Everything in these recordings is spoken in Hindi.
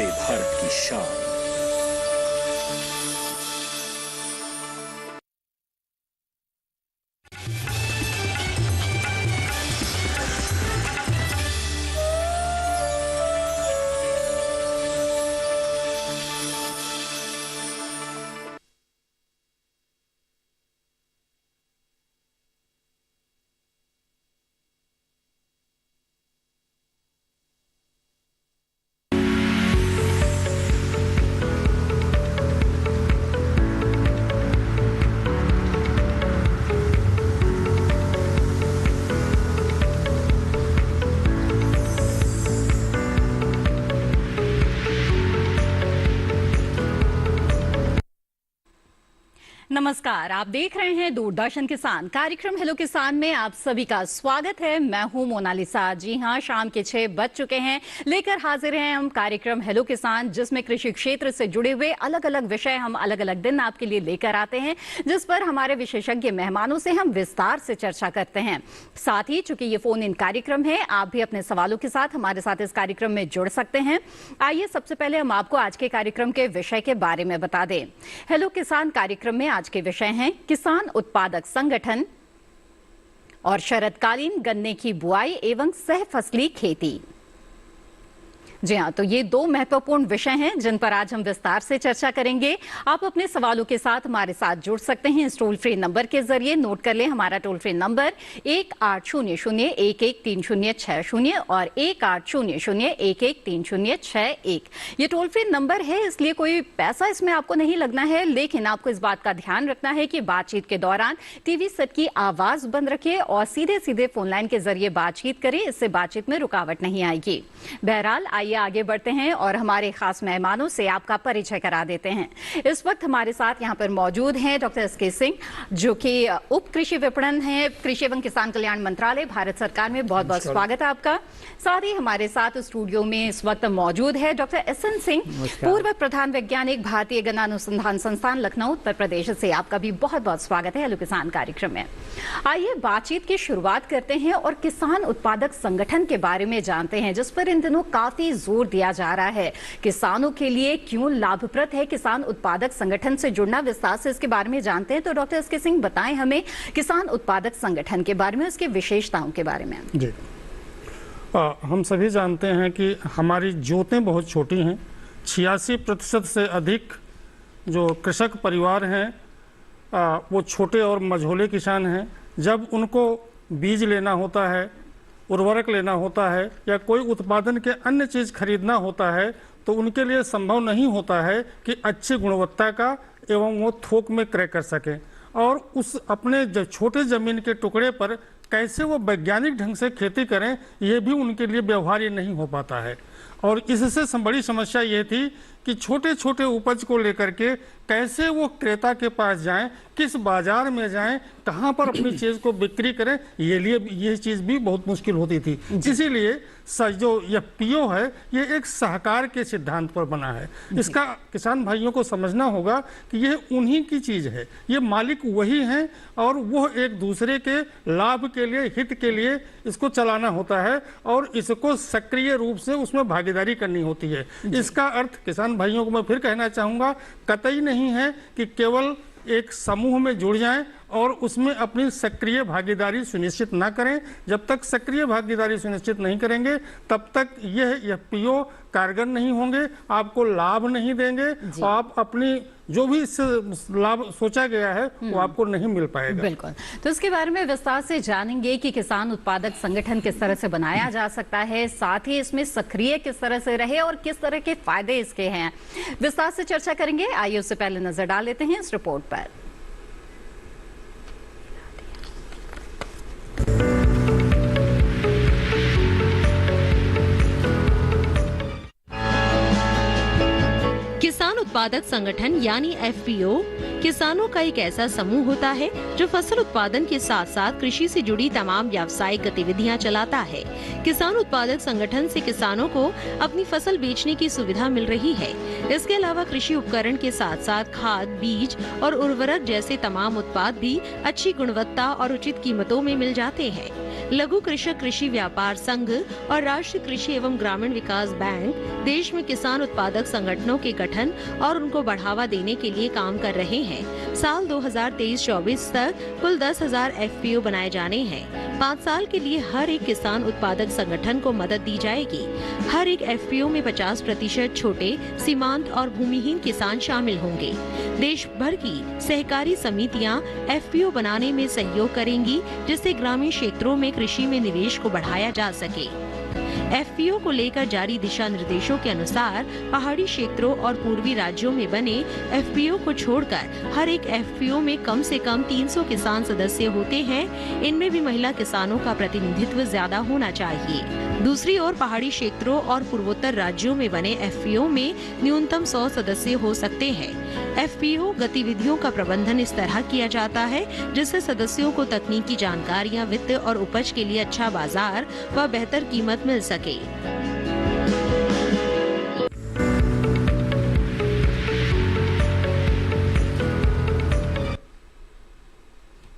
वंदे भारत की शान। नमस्कार, आप देख रहे हैं दूरदर्शन किसान कार्यक्रम हेलो किसान में आप सभी का स्वागत है। मैं हूं मोनालिसा। जी हां, शाम के 6 बज चुके हैं। लेकर हाजिर हैं हम कार्यक्रम हेलो किसान, जिसमें कृषि क्षेत्र से जुड़े हुए अलग अलग विषय हम अलग अलग दिन आपके लिए लेकर आते हैं, जिस पर हमारे विशेषज्ञ मेहमानों से हम विस्तार से चर्चा करते हैं। साथ ही चूंकि ये फोन इन कार्यक्रम है, आप भी अपने सवालों के साथ हमारे साथ इस कार्यक्रम में जुड़ सकते हैं। आइए सबसे पहले हम आपको आज के कार्यक्रम के विषय के बारे में बता दें। हेलो किसान कार्यक्रम में आज के विषय हैं किसान उत्पादक संगठन और शरदकालीन गन्ने की बुआई एवं सह फसली खेती। जी हाँ, तो ये दो महत्वपूर्ण विषय हैं जिन पर आज हम विस्तार से चर्चा करेंगे। आप अपने सवालों के साथ हमारे साथ जुड़ सकते हैं इस टोल फ्री नंबर के जरिए। नोट कर लें हमारा टोल फ्री नंबर 1800-113060 और 1800-113061। ये टोल फ्री नंबर है, इसलिए कोई पैसा इसमें आपको नहीं लगना है, लेकिन आपको इस बात का ध्यान रखना है कि बातचीत के दौरान टीवी सेट की आवाज बंद रखें और सीधे सीधे फोन लाइन के जरिए बातचीत करें। इससे बातचीत में रुकावट नहीं आएगी। बहरहाल आगे बढ़ते हैं और हमारे खास मेहमानों से आपका परिचय करा देते हैं। इस वक्त हमारे साथ यहाँ पर मौजूद हैं डॉक्टर एसके सिंह, जो कि उप कृषि विपणन है, कृषि एवं किसान कल्याण मंत्रालय, भारत सरकार में। बहुत बहुत स्वागत है आपका। साथ ही हमारे साथ स्टूडियो में इस वक्त मौजूद है डॉक्टर एसएन सिंह, पूर्व प्रधान वैज्ञानिक, भारतीय गन्ना अनुसंधान संस्थान, लखनऊ, उत्तर प्रदेश से। आपका भी बहुत बहुत स्वागत है हेलो किसान कार्यक्रम में। आइए बातचीत की शुरुआत करते हैं और किसान उत्पादक संगठन के बारे में जानते हैं, जिस पर इन दिनों काफी जोर दिया जा रहा है। किसानों के लिए क्यों लाभप्रद है किसान उत्पादक संगठन से जुड़ना, विस्तार से इसके बारे में जानते हैं। तो डॉक्टर एसके सिंह, बताएं हमें किसान उत्पादक संगठन के बारे में, उसकी विशेषताओं के बारे में। जी, हम सभी जानते हैं कि हमारी जोतें बहुत छोटी हैं। 86% से अधिक जो कृषक परिवार हैं वो छोटे और मझोले किसान हैं। जब उनको बीज लेना होता है, उर्वरक लेना होता है या कोई उत्पादन के अन्य चीज़ खरीदना होता है, तो उनके लिए संभव नहीं होता है कि अच्छी गुणवत्ता का एवं वो थोक में क्रय कर सकें। और उस अपने छोटे ज़मीन के टुकड़े पर कैसे वो वैज्ञानिक ढंग से खेती करें, ये भी उनके लिए व्यवहार्य नहीं हो पाता है। और इससे बड़ी समस्या ये थी कि छोटे छोटे उपज को लेकर के कैसे वो क्रेता के पास जाएं, किस बाजार में जाएं, कहां पर अपनी चीज़ को बिक्री करें, ये चीज़ भी बहुत मुश्किल होती थी। इसीलिए जो यह पीओ है, ये एक सहकार के सिद्धांत पर बना है। इसका किसान भाइयों को समझना होगा कि यह उन्हीं की चीज़ है, ये मालिक वही हैं और वो एक दूसरे के लाभ के लिए, हित के लिए इसको चलाना होता है और इसको सक्रिय रूप से उसमें भागीदारी करनी होती है। इसका अर्थ किसान भाइयों को मैं फिर कहना चाहूँगा, कतई नहीं है कि केवल एक समूह में जुड़ जाएं और उसमें अपनी सक्रिय भागीदारी सुनिश्चित ना करें। जब तक सक्रिय भागीदारी सुनिश्चित नहीं करेंगे, तब तक यह पीओ कारगर नहीं होंगे, आपको लाभ नहीं देंगे और आप अपनी जो भी इससे लाभ सोचा गया है वो आपको नहीं मिल पाएगा। बिल्कुल, तो इसके बारे में विस्तार से जानेंगे कि किसान उत्पादक संगठन किस तरह से बनाया जा सकता है, साथ ही इसमें सक्रिय किस तरह से रहे और किस तरह के फायदे इसके हैं। विस्तार से चर्चा करेंगे। आइए उससे पहले नजर डाल लेते हैं इस रिपोर्ट पर। किसान उत्पादक संगठन यानी एफपीओ किसानों का एक ऐसा समूह होता है जो फसल उत्पादन के साथ साथ कृषि से जुड़ी तमाम व्यावसायिक गतिविधियां चलाता है। किसान उत्पादक संगठन से किसानों को अपनी फसल बेचने की सुविधा मिल रही है। इसके अलावा कृषि उपकरण के साथ साथ खाद, बीज और उर्वरक जैसे तमाम उत्पाद भी अच्छी गुणवत्ता और उचित कीमतों में मिल जाते हैं। लघु कृषक कृषि व्यापार संघ और राष्ट्रीय कृषि एवं ग्रामीण विकास बैंक देश में किसान उत्पादक संगठनों के गठन और उनको बढ़ावा देने के लिए काम कर रहे हैं। साल 2023-24 तक कुल 10,000 FPO बनाए जाने हैं। 5 साल के लिए हर एक किसान उत्पादक संगठन को मदद दी जाएगी। हर एक FPO में 50% छोटे, सीमांत और भूमिहीन किसान शामिल होंगे। देश भर की सहकारी समितियां FPO बनाने में सहयोग करेंगी, जिससे ग्रामीण क्षेत्रों में कृषि में निवेश को बढ़ाया जा सके। FPO को लेकर जारी दिशा निर्देशों के अनुसार पहाड़ी क्षेत्रों और पूर्वी राज्यों में बने FPO को छोड़कर हर एक FPO में कम से कम 300 किसान सदस्य होते हैं। इनमें भी महिला किसानों का प्रतिनिधित्व ज्यादा होना चाहिए। दूसरी ओर पहाड़ी क्षेत्रों और पूर्वोत्तर राज्यों में बने FPO में न्यूनतम 100 सदस्य हो सकते हैं। FPO गतिविधियों का प्रबंधन इस तरह किया जाता है जिससे सदस्यों को तकनीकी जानकारियां, वित्त और उपज के लिए अच्छा बाजार व बेहतर कीमत मिल सके।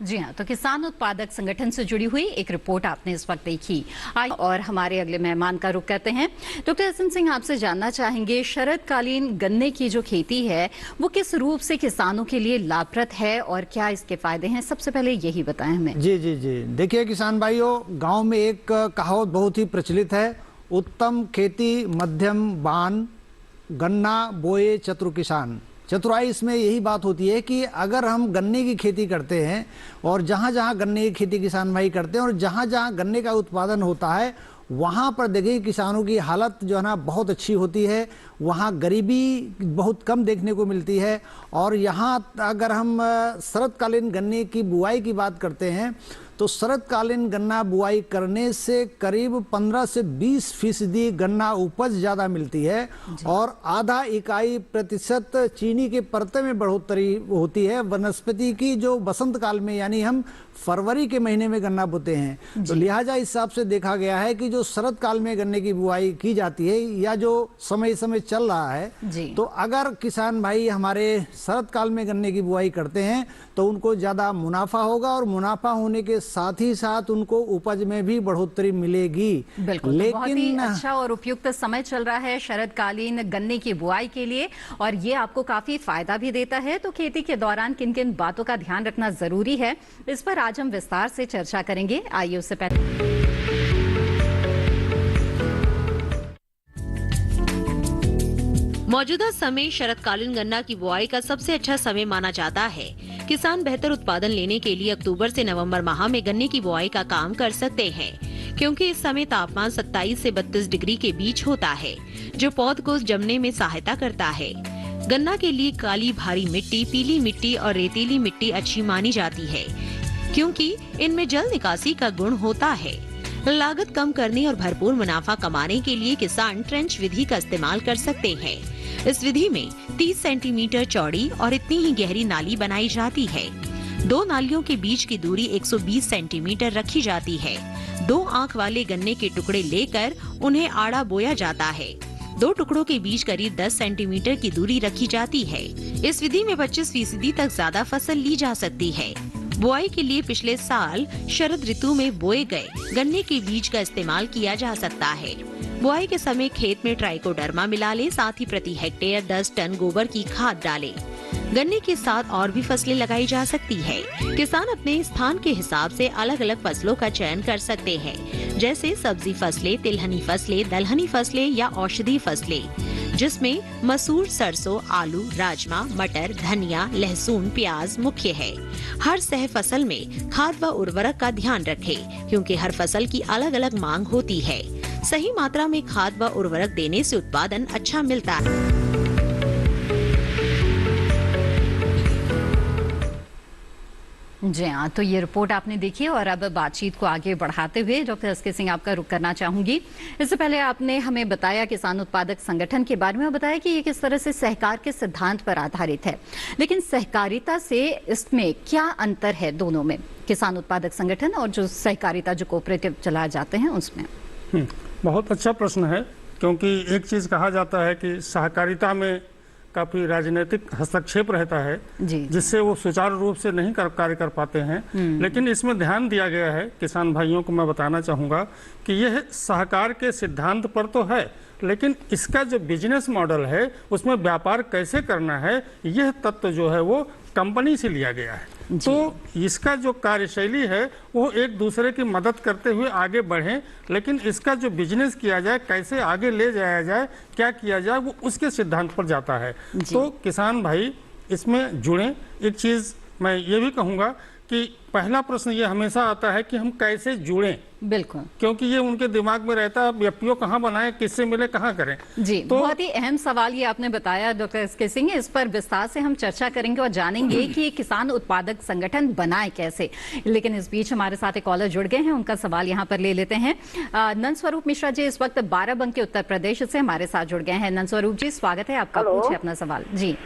जी हाँ, तो किसान उत्पादक संगठन से जुड़ी हुई एक रिपोर्ट आपने इस वक्त देखी। और हमारे अगले मेहमान का रुख करते हैं। डॉक्टर हसन सिंह, आपसे जानना चाहेंगे, शरदकालीन गन्ने की जो खेती है वो किस रूप से किसानों के लिए लाभप्रद है और क्या इसके फायदे हैं? सबसे पहले यही बताएं हमें। जी जी जी, देखिए किसान भाइयों, गांव में एक कहावत बहुत ही प्रचलित है, उत्तम खेती मध्यम बान, गन्ना बोए चतुर किसान। चतुराई इसमें यही बात होती है कि अगर हम गन्ने की खेती करते हैं और जहाँ जहाँ गन्ने की खेती किसान भाई करते हैं और जहाँ जहाँ गन्ने का उत्पादन होता है वहाँ पर देखिए किसानों की हालत जो है ना बहुत अच्छी होती है। वहाँ गरीबी बहुत कम देखने को मिलती है। और यहाँ अगर हम शरदकालीन गन्ने की बुआई की बात करते हैं तो शरदकालीन गन्ना बुआई करने से करीब 15 से 20% गन्ना उपज ज़्यादा मिलती है और आधा इकाई प्रतिशत चीनी के परते में बढ़ोतरी होती है। वनस्पति की जो बसंत काल में यानी हम फरवरी के महीने में गन्ना बोते हैं, तो लिहाजा इस हिसाब से देखा गया है कि जो शरद काल में गन्ने की बुआई की जाती है या जो समय समय चल रहा है, तो अगर किसान भाई हमारे शरद काल में गन्ने की बुआई करते हैं तो उनको ज़्यादा मुनाफा होगा और मुनाफा होने के साथ ही साथ उनको उपज में भी बढ़ोतरी मिलेगी। बिल्कुल, लेकिन बहुत ही अच्छा और उपयुक्त समय चल रहा है शरदकालीन गन्ने की बुआई के लिए और ये आपको काफी फायदा भी देता है। तो खेती के दौरान किन किन बातों का ध्यान रखना जरूरी है, इस पर आज हम विस्तार से चर्चा करेंगे। आइए उससे पहले मौजूदा समय शरदकालीन गन्ना की बुआई का सबसे अच्छा समय माना जाता है। किसान बेहतर उत्पादन लेने के लिए अक्टूबर से नवंबर माह में गन्ने की बुआई का काम कर सकते हैं, क्योंकि इस समय तापमान 27 से 32 डिग्री के बीच होता है, जो पौध को जमने में सहायता करता है। गन्ना के लिए काली भारी मिट्टी, पीली मिट्टी और रेतीली मिट्टी अच्छी मानी जाती है, क्योंकि इनमें जल निकासी का गुण होता है। लागत कम करने और भरपूर मुनाफा कमाने के लिए किसान ट्रेंच विधि का इस्तेमाल कर सकते हैं। इस विधि में 30 सेंटीमीटर चौड़ी और इतनी ही गहरी नाली बनाई जाती है। 2 नालियों के बीच की दूरी 120 सेंटीमीटर रखी जाती है। 2 आंख वाले गन्ने के टुकड़े लेकर उन्हें आड़ा बोया जाता है। 2 टुकड़ों के बीच करीब 10 सेंटीमीटर की दूरी रखी जाती है। इस विधि में 25% तक ज्यादा फसल ली जा सकती है। बुआई के लिए पिछले साल शरद ऋतु में बोए गए गन्ने के बीज का इस्तेमाल किया जा सकता है। बुआई के समय खेत में ट्राइकोडर्मा मिला ले, साथ ही प्रति हेक्टेयर 10 टन गोबर की खाद डालें। गन्ने के साथ और भी फसलें लगाई जा सकती है। किसान अपने स्थान के हिसाब से अलग अलग फसलों का चयन कर सकते हैं, जैसे सब्जी फसलें, तिलहनी फसलें, दलहनी फसलें या औषधि फसलें, जिसमें मसूर, सरसों, आलू, राजमा, मटर, धनिया, लहसुन, प्याज मुख्य है। हर सह फसल में खाद व उर्वरक का ध्यान रखें, क्योंकि हर फसल की अलग अलग मांग होती है। सही मात्रा में खाद व उर्वरक देने से उत्पादन अच्छा मिलता है। जी हाँ, तो ये रिपोर्ट आपने देखी और अब बातचीत को आगे बढ़ाते हुए डॉक्टर एसके सिंह आपका रुख करना चाहूंगी। इससे पहले आपने हमें बताया किसान उत्पादक संगठन के बारे में, बताया कि ये किस तरह से सहकार के सिद्धांत पर आधारित है, लेकिन सहकारिता से इसमें क्या अंतर है दोनों में, किसान उत्पादक संगठन और जो सहकारिता जो कोऑपरेटिव चलाए जाते हैं उसमें? बहुत अच्छा प्रश्न है, क्योंकि एक चीज़ कहा जाता है कि सहकारिता में काफ़ी राजनीतिक हस्तक्षेप रहता है, जी। जिससे वो सुचारू रूप से नहीं कार्य कर पाते हैं। लेकिन इसमें ध्यान दिया गया है, किसान भाइयों को मैं बताना चाहूँगा कि यह सहकार के सिद्धांत पर तो है, लेकिन इसका जो बिजनेस मॉडल है उसमें व्यापार कैसे करना है, यह तत्व जो है वो कंपनी से लिया गया है। तो इसका जो कार्यशैली है वो एक दूसरे की मदद करते हुए आगे बढ़े, लेकिन इसका जो बिजनेस किया जाए, कैसे आगे ले जाया जाए, क्या किया जाए, वो उसके सिद्धांत पर जाता है। तो किसान भाई इसमें जुड़ें। एक चीज़ मैं ये भी कहूँगा कि पहला प्रश्न ये हमेशा आता है कि हम कैसे जुड़ें, बिल्कुल, क्योंकि ये उनके दिमाग में रहता है एफपीओ कहाँ बनाएं, किससे मिले, कहाँ करें। जी, तो बहुत ही अहम सवाल ये आपने बताया डॉक्टर एसके सिंह। इस पर विस्तार से हम चर्चा करेंगे और जानेंगे कि किसान उत्पादक संगठन बनाए कैसे। लेकिन इस बीच हमारे साथ एक कॉलर जुड़ गए हैं, उनका सवाल यहाँ पर ले लेते हैं। नंदस्वरूप मिश्रा जी इस वक्त बाराबंकी उत्तर प्रदेश से हमारे साथ जुड़ गए हैं। नंदस्वरूप जी स्वागत है आपका, पूछे अपना सवाल। जी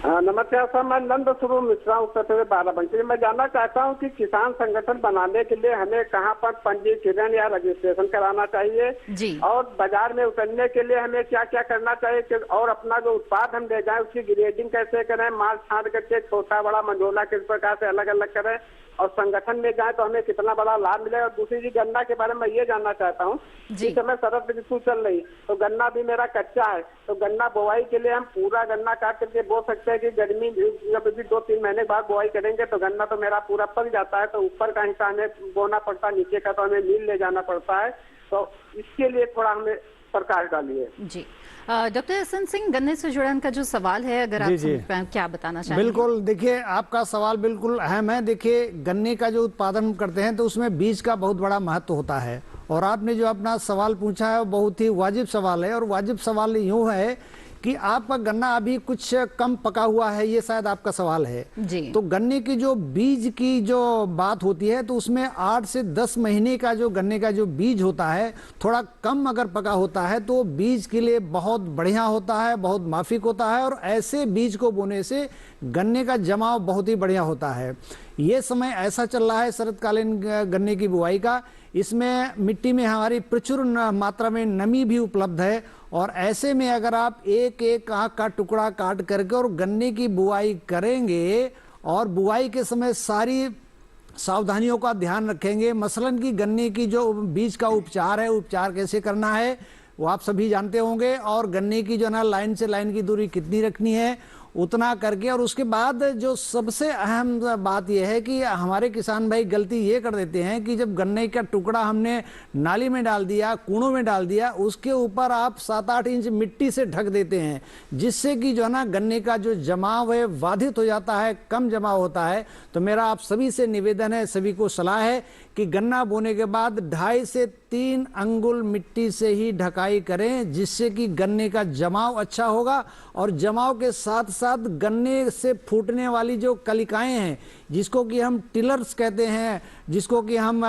नमस्कार सर, मैं नंदस्वरूप मिश्रा उत्तर प्रदेश बाराबंकी। मैं जानना चाहता हूं कि किसान संगठन बनाने के लिए हमें कहां पर पंजीकरण या रजिस्ट्रेशन कराना चाहिए जी, और बाजार में उतरने के लिए हमें क्या क्या करना चाहिए, और अपना जो उत्पाद हम ले जाएं उसकी ग्रेडिंग कैसे करें, माल छांट करके छोटा बड़ा मंझोला किस प्रकार से अलग अलग करें, और संगठन में जाए तो हमें कितना बड़ा लाभ मिलेगा। और दूसरी चीज गन्ना के बारे में ये जानना चाहता हूँ, इस समय शरद ऋतु चल रही, तो गन्ना भी मेरा कच्चा है, तो गन्ना बोआई के लिए हम पूरा गन्ना काट करके बो सकते हैं कि गर्मी जब भी 2-3 महीने बाद बोआई करेंगे तो गन्ना तो मेरा पूरा पक जाता है, तो ऊपर का हिस्सा हमें बोना पड़ता है, नीचे का तो हमें मिल ले जाना पड़ता है। तो इसके लिए थोड़ा हमें सरकार डालिए। जी डॉक्टर एसएन सिंह, गन्ने से जुड़ा उनका जो सवाल है, अगर आप क्या बताना चाहेंगे? बिल्कुल, देखिए आपका सवाल बिल्कुल अहम है। देखिए गन्ने का जो उत्पादन करते हैं तो उसमें बीज का बहुत बड़ा महत्व होता है, और आपने जो अपना सवाल पूछा है वो बहुत ही वाजिब सवाल है। और वाजिब सवाल यूँ है कि आपका गन्ना अभी कुछ कम पका हुआ है, ये शायद आपका सवाल है जी। तो गन्ने की जो बीज की जो बात होती है तो उसमें 8 से 10 महीने का जो गन्ने का जो बीज होता है, थोड़ा कम अगर पका होता है तो बीज के लिए बहुत बढ़िया होता है, बहुत माफिक होता है, और ऐसे बीज को बोने से गन्ने का जमाव बहुत ही बढ़िया होता है। ये समय ऐसा चल रहा है शरतकालीन गन्ने की बुआई का, इसमें मिट्टी में हमारी प्रचुर मात्रा में नमी भी उपलब्ध है, और ऐसे में अगर आप एक एक आँख का टुकड़ा काट करके और गन्ने की बुआई करेंगे और बुआई के समय सारी सावधानियों का ध्यान रखेंगे, मसलन कि गन्ने की जो बीज का उपचार है, उपचार कैसे करना है वो आप सभी जानते होंगे, और गन्ने की जो ना लाइन से लाइन की दूरी कितनी रखनी है उतना करके। और उसके बाद जो सबसे अहम बात यह है कि हमारे किसान भाई गलती ये कर देते हैं कि जब गन्ने का टुकड़ा हमने नाली में डाल दिया, कूड़ों में डाल दिया, उसके ऊपर आप 7-8 इंच मिट्टी से ढक देते हैं, जिससे कि जो है ना गन्ने का जो जमाव है बाधित हो जाता है, कम जमाव होता है। तो मेरा आप सभी से निवेदन है, सभी को सलाह है कि गन्ना बोने के बाद 2.5 से 3 अंगुल मिट्टी से ही ढकाई करें, जिससे कि गन्ने का जमाव अच्छा होगा। और जमाव के साथ साथ गन्ने से फूटने वाली जो कलिकाएं हैं, जिसको कि हम टिलर्स कहते हैं, जिसको कि हम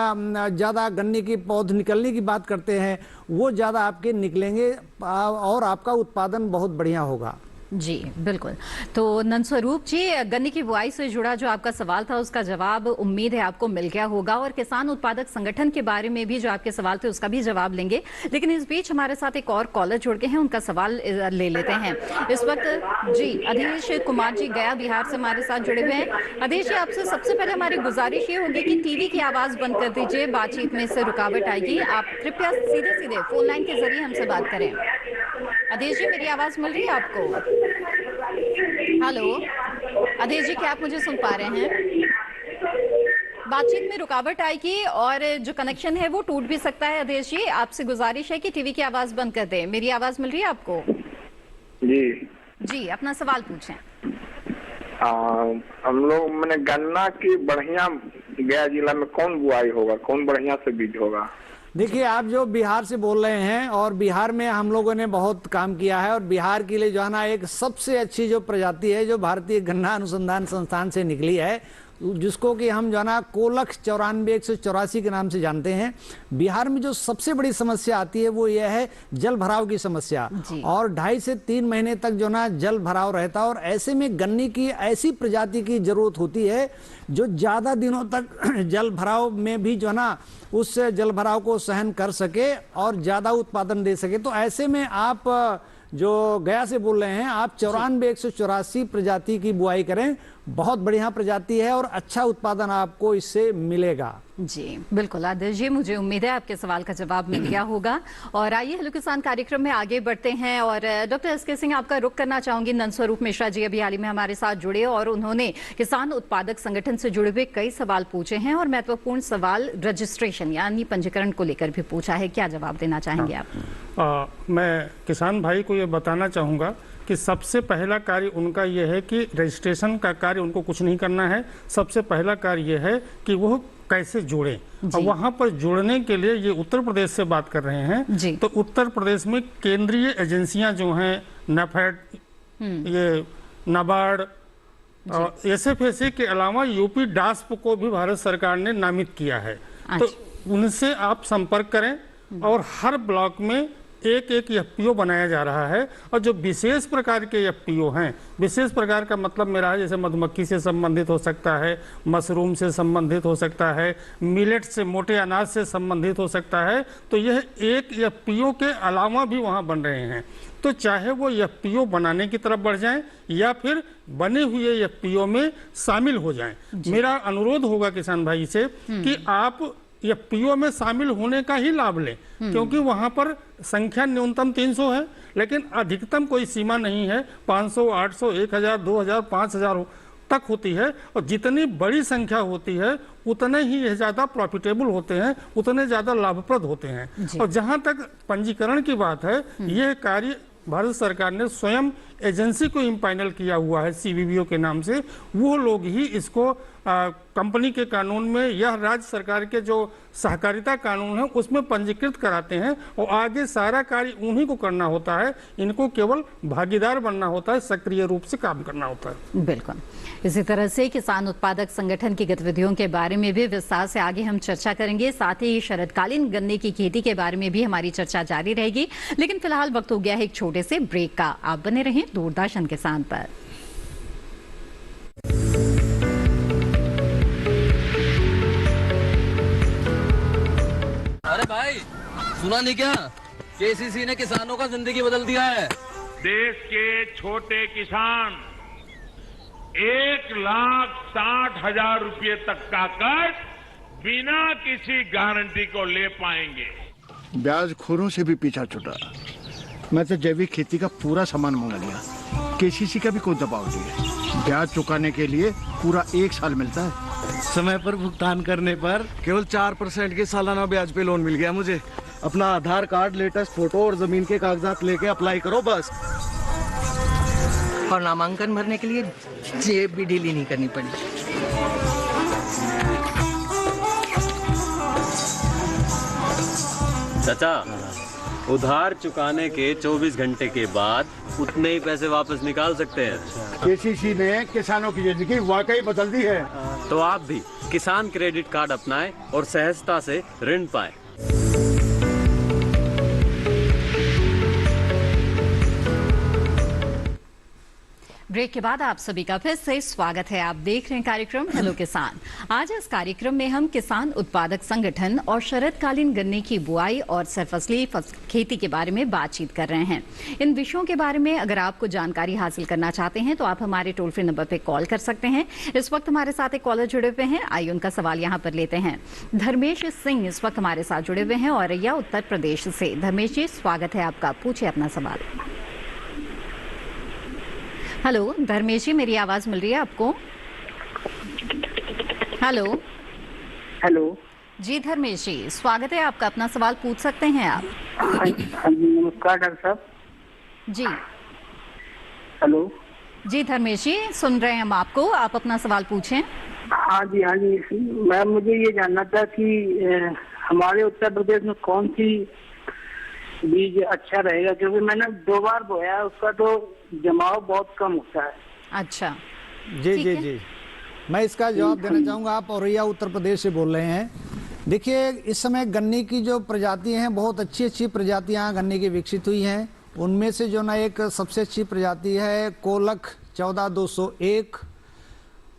ज़्यादा गन्ने की पौध निकलने की बात करते हैं, वो ज़्यादा आपके निकलेंगे और आपका उत्पादन बहुत बढ़िया होगा। जी बिल्कुल। तो नंदस्वरूप जी, गन्ने की बुआई से जुड़ा जो आपका सवाल था उसका जवाब उम्मीद है आपको मिल गया होगा, और किसान उत्पादक संगठन के बारे में भी जो आपके सवाल थे उसका भी जवाब लेंगे। लेकिन इस बीच हमारे साथ एक और कॉलर जुड़ गए हैं, उनका सवाल ले लेते हैं इस वक्त। जी अधीश कुमार जी गया बिहार से हमारे साथ जुड़े हुए हैं। अधीश जी, आपसे सबसे पहले हमारी गुजारिश ये होगी कि टीवी की आवाज बंद कर दीजिए, बातचीत में से रुकावट आएगी। आप कृपया सीधे सीधे फोन लाइन के जरिए हमसे बात करें। अधीश जी, मेरी आवाज मिल रही है आपको? हेलो अधीश जी, क्या आप मुझे सुन पा रहे हैं? बातचीत में रुकावट आएगी और जो कनेक्शन है वो टूट भी सकता है। अधीश जी, आपसे गुजारिश है कि टीवी की आवाज बंद कर दें। मेरी आवाज मिल रही है आपको? जी अपना सवाल पूछें। हम लोग मैंने गन्ना की बढ़िया गया जिला में कौन बुआई होगा, कौन बढ़िया से बीज होगा? देखिए, आप जो बिहार से बोल रहे हैं, और बिहार में हम लोगों ने बहुत काम किया है, और बिहार के लिए जो है ना एक सबसे अच्छी जो प्रजाति है जो भारतीय गन्ना अनुसंधान संस्थान से निकली है, जिसको कि हम जो है ना कोलख 94-184 के नाम से जानते हैं। बिहार में जो सबसे बड़ी समस्या आती है वो यह है जल भराव की समस्या, और 2.5 से 3 महीने तक जो ना जल भराव रहता है। और ऐसे में गन्ने की ऐसी प्रजाति की जरूरत होती है जो ज्यादा दिनों तक जल भराव में भी जो ना उस जल भराव को सहन कर सके और ज्यादा उत्पादन दे सके। तो ऐसे में आप जो गया से बोल रहे हैं, आप 94,184 प्रजाति की बुआई करें, बहुत बढ़िया प्रजाति है और अच्छा उत्पादन आपको इससे मिलेगा। जी बिल्कुल आदर्श जी, मुझे उम्मीद है आपके सवाल का जवाब मिल गया होगा। और आइए हेलो किसान कार्यक्रम में आगे बढ़ते हैं और डॉक्टर एस के सिंह, आपका रुख करना चाहूंगी। नंदस्वरूप मिश्रा जी अभी हाल ही में हमारे साथ जुड़े और उन्होंने किसान उत्पादक संगठन से जुड़े हुए कई सवाल पूछे हैं और महत्वपूर्ण सवाल रजिस्ट्रेशन यानी पंजीकरण को लेकर भी पूछा है। क्या जवाब देना चाहेंगे आप? मैं किसान भाई को ये बताना चाहूँगा कि सबसे पहला कार्य उनका ये है कि रजिस्ट्रेशन का कार्य उनको कुछ नहीं करना है। सबसे पहला कार्य ये है कि वो कैसे जुड़े, और वहाँ पर जुड़ने के लिए ये उत्तर प्रदेश से बात कर रहे हैं, तो उत्तर प्रदेश में केंद्रीय एजेंसियां जो हैं, नेफेड, ये नाबार्ड और एसएफएसी के अलावा यूपी डास्प को भी भारत सरकार ने नामित किया है। तो उनसे आप संपर्क करें और हर ब्लॉक में एक एफपीओ बनाया जा रहा है। और जो विशेष प्रकार के एफपीओ हैं, विशेष प्रकार का मतलब मेरा है जैसे मधुमक्खी से संबंधित हो सकता है, मशरूम से संबंधित हो सकता है, मिलेट से, मोटे अनाज से संबंधित हो सकता है, तो यह एक एफपीओ के अलावा भी वहाँ बन रहे हैं। तो चाहे वो एफपीओ बनाने की तरफ बढ़ जाएं या फिर बने हुए एफपीओ में शामिल हो जाएं। मेरा अनुरोध होगा किसान भाई से कि आप एफपीओ में शामिल होने का ही लाभ लें, क्योंकि वहां पर संख्या न्यूनतम 300 है, लेकिन अधिकतम कोई सीमा नहीं है। 500, 800, 1000, 2000, 5000 तक होती है। और जितनी बड़ी संख्या होती है उतने ही ये ज्यादा प्रॉफिटेबल होते हैं, उतने ज्यादा लाभप्रद होते हैं। और जहां तक पंजीकरण की बात है, यह कार्य भारत सरकार ने स्वयं एजेंसी को इम्पाइनल किया हुआ है सीबीबीओ के नाम से। वो लोग ही इसको कंपनी के कानून में या राज्य सरकार के जो सहकारिता कानून है उसमें पंजीकृत कराते हैं, और आगे सारा कार्य उन्हीं को करना होता है। इनको केवल भागीदार बनना होता है, सक्रिय रूप से काम करना होता है। बिल्कुल इसी तरह से किसान उत्पादक संगठन की गतिविधियों के बारे में भी विस्तार से आगे हम चर्चा करेंगे। साथ ही शरदकालीन गन्ने की खेती के बारे में भी हमारी चर्चा जारी रहेगी, लेकिन फिलहाल वक्त हो गया है एक छोटे से ब्रेक का। आप बने रहें दूरदर्शन किसान पर। अरे भाई सुना नहीं क्या, केसीसी ने किसानों का जिंदगी बदल दिया है। देश के छोटे किसान 1,60,000 रुपए तक का कर्ज बिना किसी गारंटी को ले पाएंगे। ब्याज खोरों से भी पीछा छुटा। मैं तो जैविक खेती का पूरा सामान मंगा लिया, केसीसी का भी कोई दबाव नहीं है। ब्याज चुकाने के लिए पूरा 1 साल मिलता है। समय पर भुगतान करने पर केवल 4% के सालाना ब्याज पे लोन मिल गया मुझे। अपना आधार कार्ड, लेटेस्ट फोटो और जमीन के कागजात लेके अप्लाई करो बस। और नामांकन भरने के लिए जेब भी ढीली नहीं करनी पड़ी। चाचा, उधार चुकाने के 24 घंटे के बाद उतने ही पैसे वापस निकाल सकते हैं। केसीसी ने किसानों की जिंदगी वाकई बदल दी है। तो आप भी किसान क्रेडिट कार्ड अपनाएं और सहजता से ऋण पाएं। ब्रेक के बाद आप सभी का फिर से स्वागत है। आप देख रहे हैं कार्यक्रम हेलो किसान। आज इस कार्यक्रम में हम किसान उत्पादक संगठन और शरदकालीन गन्ने की बुआई और सरफसली खेती के बारे में बातचीत कर रहे हैं। इन विषयों के बारे में अगर आपको जानकारी हासिल करना चाहते हैं तो आप हमारे टोल फ्री नंबर पर कॉल कर सकते हैं। इस वक्त हमारे साथ एक कॉलर जुड़े हुए हैं, आइए उनका सवाल यहाँ पर लेते हैं। धर्मेश सिंह इस वक्त हमारे साथ जुड़े हुए हैं औरैया उत्तर प्रदेश से। धर्मेश जी स्वागत है आपका, पूछिए अपना सवाल। हेलो धर्मेश जी, मेरी आवाज मिल रही है आपको? हेलो हेलो जी धर्मेश जी स्वागत है आपका, अपना सवाल पूछ सकते हैं आप। नमस्कार डॉक्टर साहब जी। हेलो जी धर्मेश जी सुन रहे हैं हम आपको, आप अपना सवाल पूछें। हाँ जी मैम, मुझे ये जानना था कि हमारे उत्तर प्रदेश में कौन सी बीज अच्छा रहेगा, क्योंकि मैंने 2 बार बोया, उसका तो जमाव बहुत कम होता है। अच्छा जी मैं इसका जवाब देना चाहूँगा। आप औरैया उत्तर प्रदेश से बोल रहे हैं। देखिए इस समय गन्ने की जो प्रजातियां हैं, बहुत अच्छी अच्छी प्रजातियां गन्ने की विकसित हुई हैं। उनमें से जो ना एक सबसे अच्छी प्रजाति है कोलख 14,201,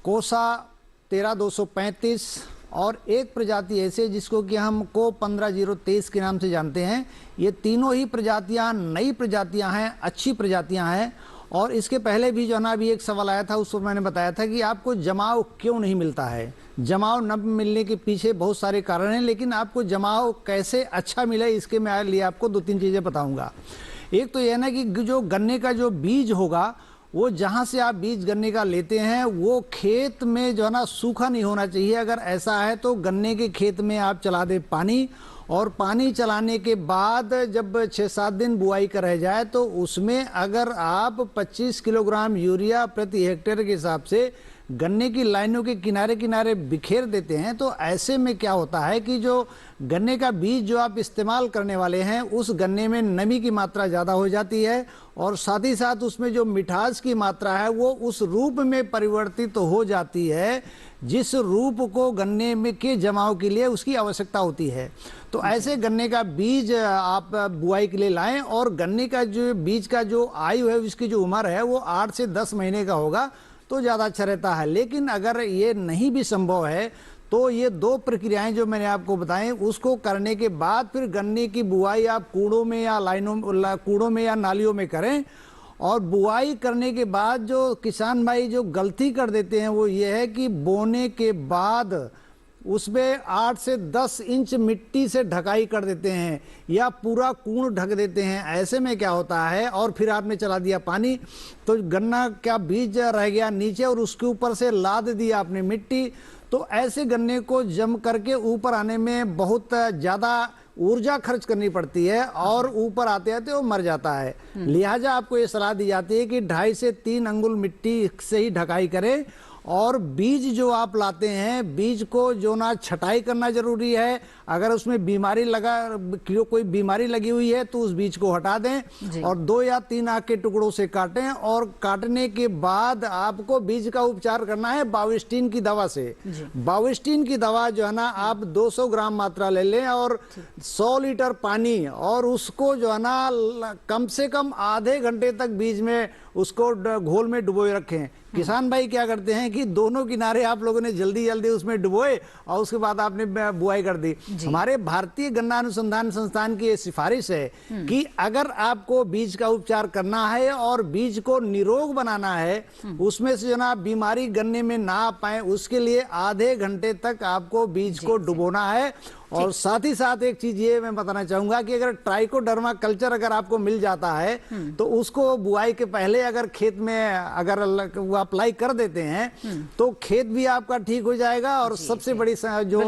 कोसा 13,235, और एक प्रजाति ऐसे जिसको कि हम को 15023 के नाम से जानते हैं। ये तीनों ही प्रजातियां नई प्रजातियां हैं, अच्छी प्रजातियां हैं। और इसके पहले भी जो है ना अभी एक सवाल आया था, उसको मैंने बताया था कि आपको जमाव क्यों नहीं मिलता है। जमाव न मिलने के पीछे बहुत सारे कारण हैं, लेकिन आपको जमाव कैसे अच्छा मिले इसके मैं लिए आपको 2-3 चीज़ें बताऊंगा। एक तो यह ना कि जो गन्ने का जो बीज होगा, वो जहाँ से आप बीज गन्ने का लेते हैं वो खेत में जो है ना सूखा नहीं होना चाहिए। अगर ऐसा है तो गन्ने के खेत में आप चला दें पानी, और पानी चलाने के बाद जब 6-7 दिन बुआई का रह जाए तो उसमें अगर आप 25 किलोग्राम यूरिया प्रति हेक्टेयर के हिसाब से गन्ने की लाइनों के किनारे किनारे बिखेर देते हैं, तो ऐसे में क्या होता है कि जो गन्ने का बीज जो आप इस्तेमाल करने वाले हैं उस गन्ने में नमी की मात्रा ज़्यादा हो जाती है, और साथ ही साथ उसमें जो मिठास की मात्रा है वो उस रूप में परिवर्तित हो जाती है जिस रूप को गन्ने में के जमाव के लिए उसकी आवश्यकता होती है। तो ऐसे गन्ने का बीज आप बुआई के लिए लाएं, और गन्ने का जो बीज का जो आयु है, उसकी जो उम्र है वो 8 से 10 महीने का होगा तो ज़्यादा अच्छा रहता है। लेकिन अगर ये नहीं भी संभव है तो ये 2 प्रक्रियाएं जो मैंने आपको बताएं उसको करने के बाद फिर गन्ने की बुआई आप कूड़ों में या नालियों में करें। और बुआई करने के बाद जो किसान भाई जो गलती कर देते हैं वो ये है कि बोने के बाद उसमें 8 से 10 इंच मिट्टी से ढकाई कर देते हैं या पूरा कूड़ ढक देते हैं। ऐसे में क्या होता है, और फिर आपने चला दिया पानी तो गन्ना का बीज रह गया नीचे और उसके ऊपर से लाद दिया आपने मिट्टी, तो ऐसे गन्ने को जम करके ऊपर आने में बहुत ज़्यादा ऊर्जा खर्च करनी पड़ती है और ऊपर आते आते वो मर जाता है। लिहाजा आपको ये सलाह दी जाती है कि 2.5 से 3 अंगुल मिट्टी से ही ढकाई करें, और बीज जो आप लाते हैं बीज को जो ना छटाई करना जरूरी है। अगर उसमें कोई बीमारी लगी हुई है तो उस बीज को हटा दें और 2 या 3 आंख के टुकड़ों से काटें, और काटने के बाद आपको बीज का उपचार करना है बाविस्टिन की दवा से। बाविस्टिन की दवा जो है ना आप 200 ग्राम मात्रा ले लें और 100 लीटर पानी, और उसको जो है ना कम से कम आधे घंटे तक बीज में उसको घोल में डुबोए रखें। किसान भाई क्या करते हैं कि दोनों किनारे आप लोगों ने जल्दी जल्दी उसमें डुबोए और उसके बाद आपने बुआई कर दी। हमारे भारतीय गन्ना अनुसंधान संस्थान की ये सिफारिश है कि अगर आपको बीज का उपचार करना है और बीज को निरोग बनाना है, उसमें से जो ना बीमारी गन्ने में ना आ पाए, उसके लिए आधे घंटे तक आपको बीज को डुबोना है। और साथ ही साथ एक चीज ये मैं बताना चाहूंगा कि अगर ट्राइकोडर्मा कल्चर अगर आपको मिल जाता है तो उसको बुआई के पहले अगर खेत में अगर वो अप्लाई कर देते हैं तो खेत भी आपका ठीक हो जाएगा, और सबसे बड़ी जो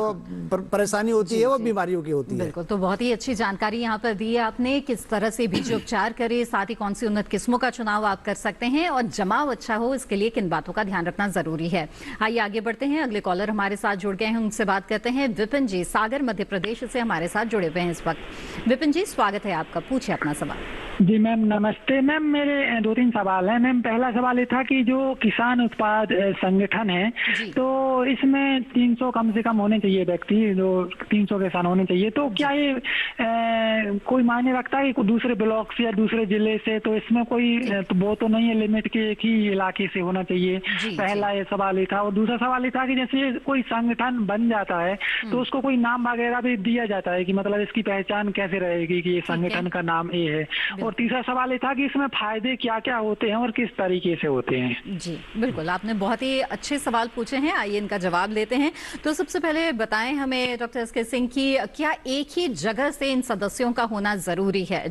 परेशानी होती है वो बीमारियों की होती है। बिल्कुल, तो बहुत ही अच्छी जानकारी यहाँ पर दी है आपने, किस तरह से बीज उपचार करें, साथ ही कौन सी उन्नत किस्मों का चुनाव आप कर सकते हैं, और जमाव अच्छा हो इसके लिए किन बातों का ध्यान रखना जरूरी है। आइए आगे बढ़ते हैं, अगले कॉलर हमारे साथ जुड़ गए हैं, उनसे बात करते हैं। विपिन जी सागर मध्य प्रदेश से हमारे साथ जुड़े हुए हैं इस वक्त। विपिन जी स्वागत है आपका, पूछिए अपना सवाल। जी मैम नमस्ते। मैम मेरे 2-3 सवाल हैं। मैम पहला सवाल ये था कि जो किसान उत्पाद संगठन है तो इसमें 300 कम से कम होने चाहिए व्यक्ति, जो 300 किसान होने चाहिए, तो क्या ये कोई मायने रखता है कि दूसरे ब्लॉक से या दूसरे जिले से, तो इसमें कोई तो वो तो नहीं है लिमिट के एक ही इलाके से होना चाहिए। पहला ये सवाल ये था। और दूसरा सवाल ये था कि जैसे कोई संगठन बन जाता है तो उसको कोई नाम वगैरह भी दिया जाता है कि मतलब इसकी पहचान कैसे रहेगी कि ये संगठन का नाम ये है। और तीसरा सवाल ये था कि इसमें फायदे क्या क्या होते हैं और किस तरीके से होते हैं। जी बिल्कुल, आपने बहुत ही अच्छे सवाल पूछे हैं, आइए इनका जवाब लेते हैं। तो सबसे पहले बताएं हमें डॉक्टर एस के सिंह की क्या एक ही जगह से इन सदस्यों का होना जरूरी है?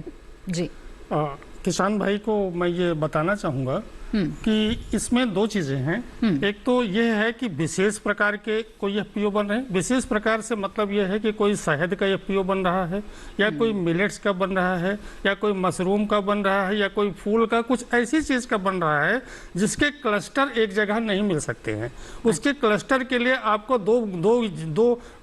जी किसान भाई को मैं ये बताना चाहूँगा कि इसमें 2 चीजें हैं। एक तो यह है कि विशेष प्रकार के कोई एफपीओ बन रहे हैं। विशेष प्रकार से मतलब यह है कि कोई शहद का एफपीओ बन रहा है, या कोई मिलेट्स का बन रहा है, या कोई मशरूम का बन रहा है, या कोई फूल का, कुछ ऐसी चीज का बन रहा है जिसके क्लस्टर एक जगह नहीं मिल सकते हैं। उसके क्लस्टर के लिए आपको दो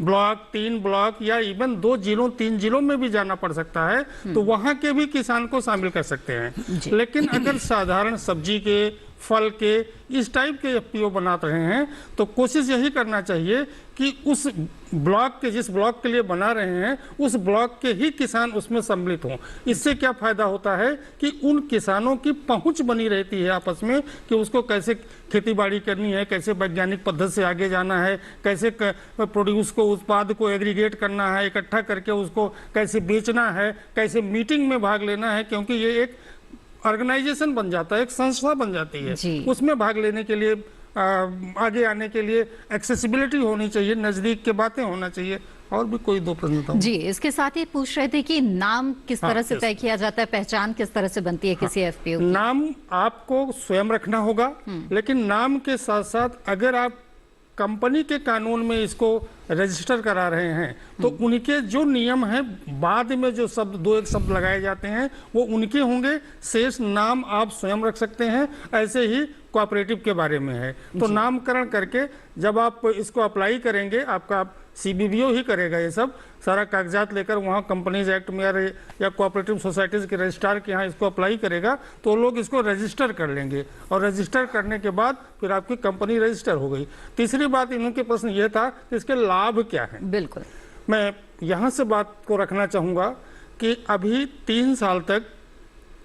ब्लॉक, 3 ब्लॉक, या इवन 2 जिलों 3 जिलों में भी जाना पड़ सकता है, तो वहां के भी किसान को शामिल कर सकते हैं। लेकिन अगर साधारण सब्जी के के, फल के, इस टाइप के एफपीओ बना रहे हैं। तो कोशिश यही करना चाहिए कि उस ब्लॉक के, जिस ब्लॉक के लिए बना रहे हैं, उस ब्लॉक के ही किसान उसमें सम्मिलित हों। इससे क्या फायदा होता है कि उन किसानों की पहुंच बनी रहती है आपस में कि उसको कैसे खेती बाड़ी करनी है, कैसे वैज्ञानिक पद्धति से आगे जाना है, कैसे प्रोड्यूस को, उत्पाद को एग्रीगेट करना है, इकट्ठा करके उसको कैसे बेचना है, कैसे मीटिंग में भाग लेना है, क्योंकि ये एक ऑर्गेनाइजेशन बन जाता है, एक संस्था बन जाती है। उसमें भाग लेने के लिए, आगे आने के लिए एक्सेसिबिलिटी होनी चाहिए, नजदीक के बातें होना चाहिए। और भी कोई दो प्रश्न था जी। इसके साथ ही पूछ रहे थे कि नाम किस तरह से तय किया जाता है, पहचान किस तरह से बनती है किसी एफपीओ की? नाम आपको स्वयं रखना होगा, लेकिन नाम के साथ साथ अगर आप कंपनी के कानून में इसको रजिस्टर करा रहे हैं तो उनके जो नियम हैं, बाद में जो शब्द, दो एक शब्द लगाए जाते हैं, वो उनके होंगे। शेष नाम आप स्वयं रख सकते हैं। ऐसे ही कोऑपरेटिव के बारे में है, तो नामकरण करके जब आप इसको अप्लाई करेंगे, आपका सीबीबीओ ही करेगा ये सब सारा कागजात लेकर, वहाँ कंपनीज एक्ट में या कोऑपरेटिव सोसाइटीज के रजिस्ट्रार के यहाँ इसको अप्लाई करेगा, तो लोग इसको रजिस्टर कर लेंगे और रजिस्टर करने के बाद फिर आपकी कंपनी रजिस्टर हो गई। तीसरी बात इनके प्रश्न ये था कि इसके लाभ क्या है। बिल्कुल, मैं यहाँ से बात को रखना चाहूँगा कि अभी 3 साल तक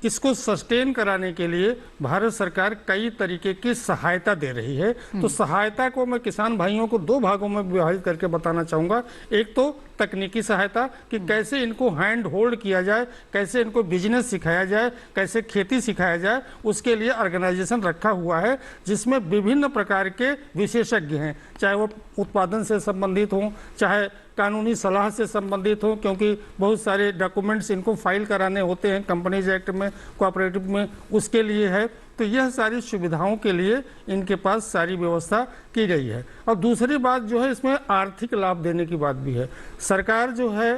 इसको सस्टेन कराने के लिए भारत सरकार कई तरीके की सहायता दे रही है। तो सहायता को मैं किसान भाइयों को 2 भागों में विभाजित करके बताना चाहूँगा। एक तो तकनीकी सहायता कि कैसे इनको हैंड होल्ड किया जाए, कैसे इनको बिजनेस सिखाया जाए, कैसे खेती सिखाया जाए, उसके लिए ऑर्गेनाइजेशन रखा हुआ है जिसमें विभिन्न प्रकार के विशेषज्ञ हैं, चाहे वो उत्पादन से संबंधित हों, चाहे कानूनी सलाह से संबंधित हो, क्योंकि बहुत सारे डॉक्यूमेंट्स इनको फाइल कराने होते हैं कंपनीज एक्ट में, कोऑपरेटिव में, उसके लिए है। तो यह सारी सुविधाओं के लिए इनके पास सारी व्यवस्था की गई है। और दूसरी बात जो है, इसमें आर्थिक लाभ देने की बात भी है। सरकार जो है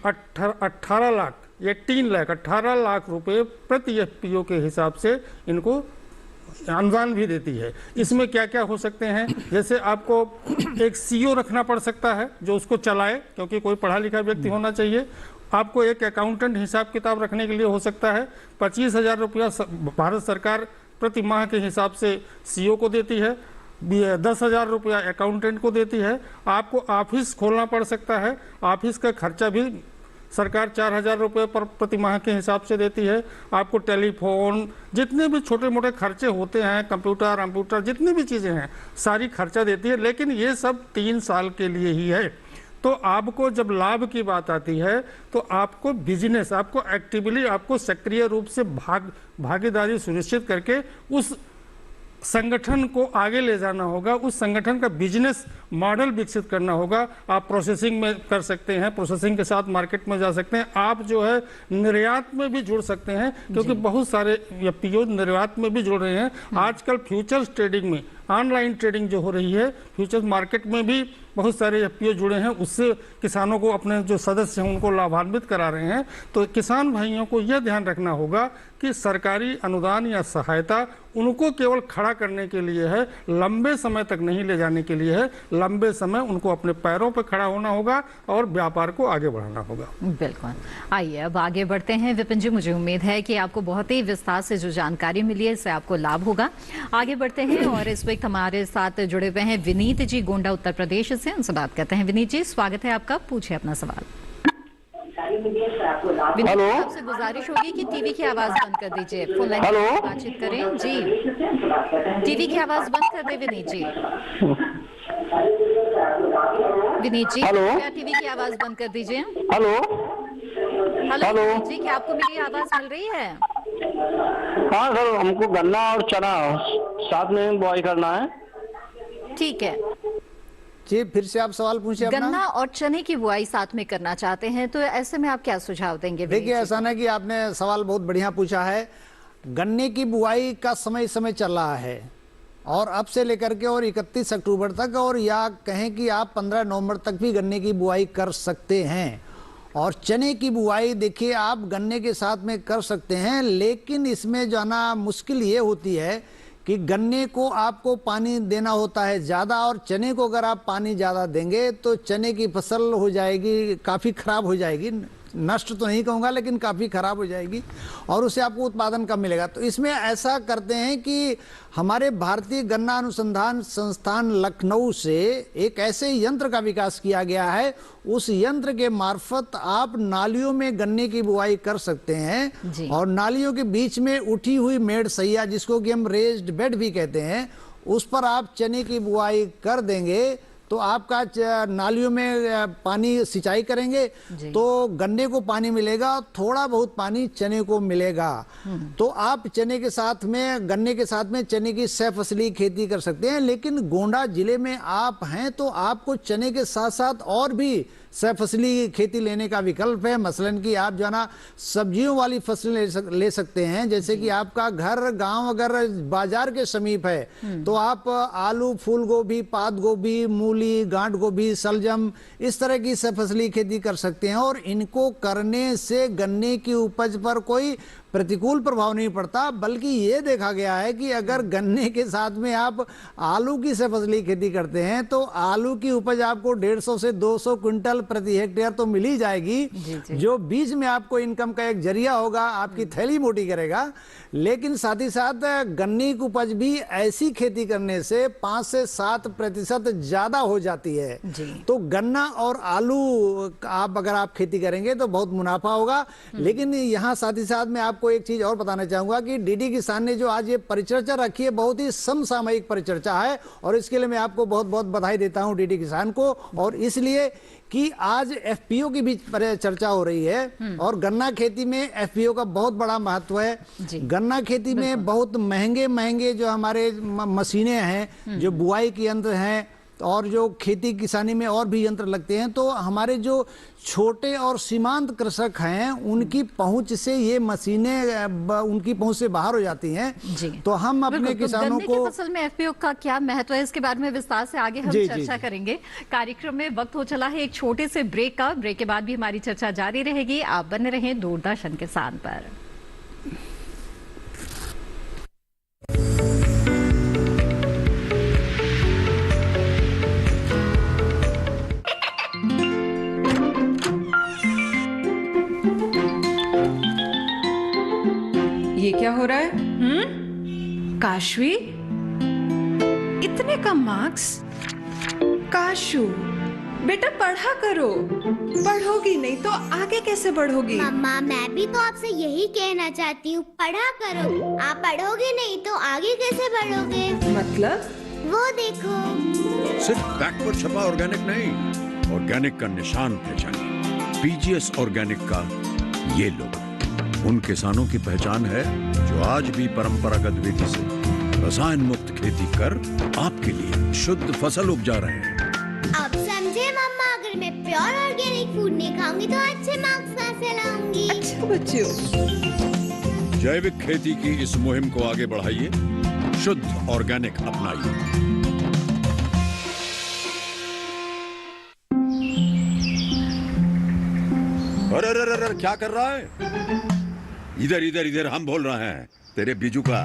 18 लाख या 3 लाख 18 लाख रुपए प्रति एफपीओ के हिसाब से इनको अनुदान भी देती है। इसमें क्या क्या हो सकते हैं, जैसे आपको एक सीईओ रखना पड़ सकता है जो उसको चलाए, क्योंकि कोई पढ़ा लिखा व्यक्ति होना चाहिए। आपको एक अकाउंटेंट हिसाब किताब रखने के लिए हो सकता है। 25,000 रुपया भारत सरकार प्रति माह के हिसाब से सीईओ को देती है, 10,000 रुपया अकाउंटेंट को देती है। आपको ऑफिस खोलना पड़ सकता है, ऑफिस का खर्चा भी सरकार 4,000 रुपये पर प्रति माह के हिसाब से देती है। आपको टेलीफोन, जितने भी छोटे मोटे खर्चे होते हैं, कंप्यूटर जितनी भी चीज़ें हैं, सारी खर्चा देती है। लेकिन ये सब 3 साल के लिए ही है। तो आपको जब लाभ की बात आती है तो आपको बिजनेस, आपको एक्टिवली, आपको सक्रिय रूप से भागीदारी सुनिश्चित करके उस संगठन को आगे ले जाना होगा, उस संगठन का बिजनेस मॉडल विकसित करना होगा। आप प्रोसेसिंग में कर सकते हैं, प्रोसेसिंग के साथ मार्केट में जा सकते हैं। आप जो है निर्यात में भी जुड़ सकते हैं, क्योंकि बहुत सारे एफपीओ निर्यात में भी जुड़ रहे हैं। आजकल फ्यूचर्स ट्रेडिंग में, ऑनलाइन ट्रेडिंग जो हो रही है, फ्यूचर्स मार्केट में भी बहुत सारे एफपीओ जुड़े हैं, उससे किसानों को, अपने जो सदस्य हैं उनको लाभान्वित करा रहे हैं। तो किसान भाइयों को यह ध्यान रखना होगा कि सरकारी अनुदान या सहायता उनको केवल खड़ा करने के लिए है, लंबे समय तक नहीं ले जाने के लिए है। लंबे समय उनको अपने पैरों पर खड़ा होना होगा और व्यापार को आगे बढ़ाना होगा। बिल्कुल। आइए अब आगे बढ़ते हैं। विपिन जी, मुझे उम्मीद है कि आपको बहुत ही विस्तार से जो जानकारी मिली है इससे आपको लाभ होगा। आगे बढ़ते हैं और इस वक्त हमारे साथ जुड़े हुए हैं विनीत जी, गोंडा उत्तर प्रदेश से। उनसे बात करते हैं। विनीत जी, स्वागत है आपका, पूछिए अपना सवाल। हेलो, आपसे गुजारिश होगी कि टीवी की आवाज बंद कर दीजिए, फोन लाइन पर बातचीत करें जी। टीवी की आवाज बंद कर दे विनीत जी। विनीत जी, क्या टीवी की आवाज बंद कर दीजिए। हेलो विनीत जी, क्या आपको मेरी आवाज मिल रही है? हाँ सर, हमको गन्ना और चना साथ में बुआई करना है। ठीक है जी, फिर से आप सवाल पूछिए। गन्ना और चने की बुआई साथ में करना चाहते हैं, तो ऐसे में आप क्या सुझाव देंगे? देखिए, ऐसा ना कि आपने सवाल बहुत बढ़िया पूछा है। गन्ने की बुआई का समय चल रहा है और अब से लेकर के और 31 अक्टूबर तक, और या कहें कि आप 15 नवंबर तक भी गन्ने की बुआई कर सकते हैं। और चने की बुआई देखिए आप गन्ने के साथ में कर सकते हैं, लेकिन इसमें जो है ना मुश्किल ये होती है कि गन्ने को आपको पानी देना होता है ज़्यादा, और चने को अगर आप पानी ज़्यादा देंगे तो चने की फसल हो जाएगी, काफ़ी ख़राब हो जाएगी, नष्ट तो नहीं कहूँगा लेकिन काफ़ी खराब हो जाएगी और उससे आपको उत्पादन कम मिलेगा। तो इसमें ऐसा करते हैं कि हमारे भारतीय गन्ना अनुसंधान संस्थान लखनऊ से एक ऐसे यंत्र का विकास किया गया है, उस यंत्र के मार्फत आप नालियों में गन्ने की बुआई कर सकते हैं और नालियों के बीच में उठी हुई मेड़ सैया, जिसको कि हम रेज्ड बेड भी कहते हैं, उस पर आप चने की बुआई कर देंगे तो आपका नालियों में पानी सिंचाई करेंगे तो गन्ने को पानी मिलेगा, थोड़ा बहुत पानी चने को मिलेगा। तो आप चने के साथ में, गन्ने के साथ में चने की सह फसली खेती कर सकते हैं। लेकिन गोंडा जिले में आप हैं तो आपको चने के साथ साथ और भी सहफसली खेती लेने का विकल्प है। मसलन कि आप जो है ना सब्जियों वाली फसलें ले सकते हैं, जैसे कि आपका घर गांव अगर बाजार के समीप है तो आप आलू, फूल गोभी, पात गोभी, मूली, गांठ गोभी, सलजम, इस तरह की सहफसली खेती कर सकते हैं और इनको करने से गन्ने की उपज पर कोई प्रतिकूल प्रभाव नहीं पड़ता, बल्कि ये देखा गया है कि अगर गन्ने के साथ में आप आलू की सहफसली खेती करते हैं तो आलू की उपज आपको 150 से 200 क्विंटल प्रति हेक्टेयर तो मिल ही जाएगी, जो बीच में आपको इनकम का एक जरिया होगा, आपकी थैली मोटी करेगा। लेकिन साथ ही साथ गन्ने की उपज भी ऐसी खेती करने से 5 से 7% ज्यादा हो जाती है। तो गन्ना और आलू आप अगर आप खेती करेंगे तो बहुत मुनाफा होगा। लेकिन यहाँ साथ ही साथ मैं आपको एक चीज और बताना चाहूंगा कि डीडी किसान ने जो आज ये परिचर्चा रखी है, बहुत ही समसामयिक परिचर्चा है और इसके लिए मैं आपको बहुत बहुत बधाई देता हूं डीडी किसान को। और इसलिए कि आज एफपीओ की भी चर्चा हो रही है और गन्ना खेती में एफपीओ का बहुत बड़ा महत्व है। गन्ना खेती में बहुत महंगे महंगे जो हमारे मशीनें हैं, जो बुआई के यंत्र हैं और जो खेती किसानी में और भी यंत्र लगते हैं, तो हमारे जो छोटे और सीमांत कृषक हैं उनकी पहुंच से ये मशीनें उनकी पहुंच से बाहर हो जाती हैं। तो हम अपने किसानों को फसल में एफपीओ का क्या महत्व है, इसके बारे में विस्तार से आगे हम चर्चा करेंगे। कार्यक्रम में वक्त हो चला है एक छोटे से ब्रेक का। ब्रेक के बाद भी हमारी चर्चा जारी रहेगी। आप बने रहें दूरदर्शन किसान पर। ये क्या हो रहा है? काशवी, इतने कम मार्क्स? काशू बेटा पढ़ा करो, पढ़ोगी नहीं तो आगे कैसे बढ़ोगी? मम्मा मैं भी तो आपसे यही कहना चाहती हूँ, पढ़ा करो। आप पढ़ोगे नहीं तो आगे कैसे बढ़ोगे? मतलब? वो देखो, सिर्फ बैक पर छपा ऑर्गेनिक नहीं, ऑर्गेनिक का निशान पहचानिए। पीजीएस ऑर्गेनिक का ये लोगो उन किसानों की पहचान है जो आज भी परंपरागत विधि से रसायन मुक्त खेती कर आपके लिए शुद्ध फसल उपजा रहे हैं। अब समझे मम्मा, अगर मैं प्योर ऑर्गेनिक फूड नहीं खाऊंगी तो अच्छे मार्क्स कैसे लाऊंगी? अच्छा बच्चों, जैविक खेती की इस मुहिम को आगे बढ़ाइए, शुद्ध ऑर्गेनिक अपनाइए। अरे क्या कर रहा है? इधर इधर इधर, हम बोल रहे हैं तेरे बीजू का।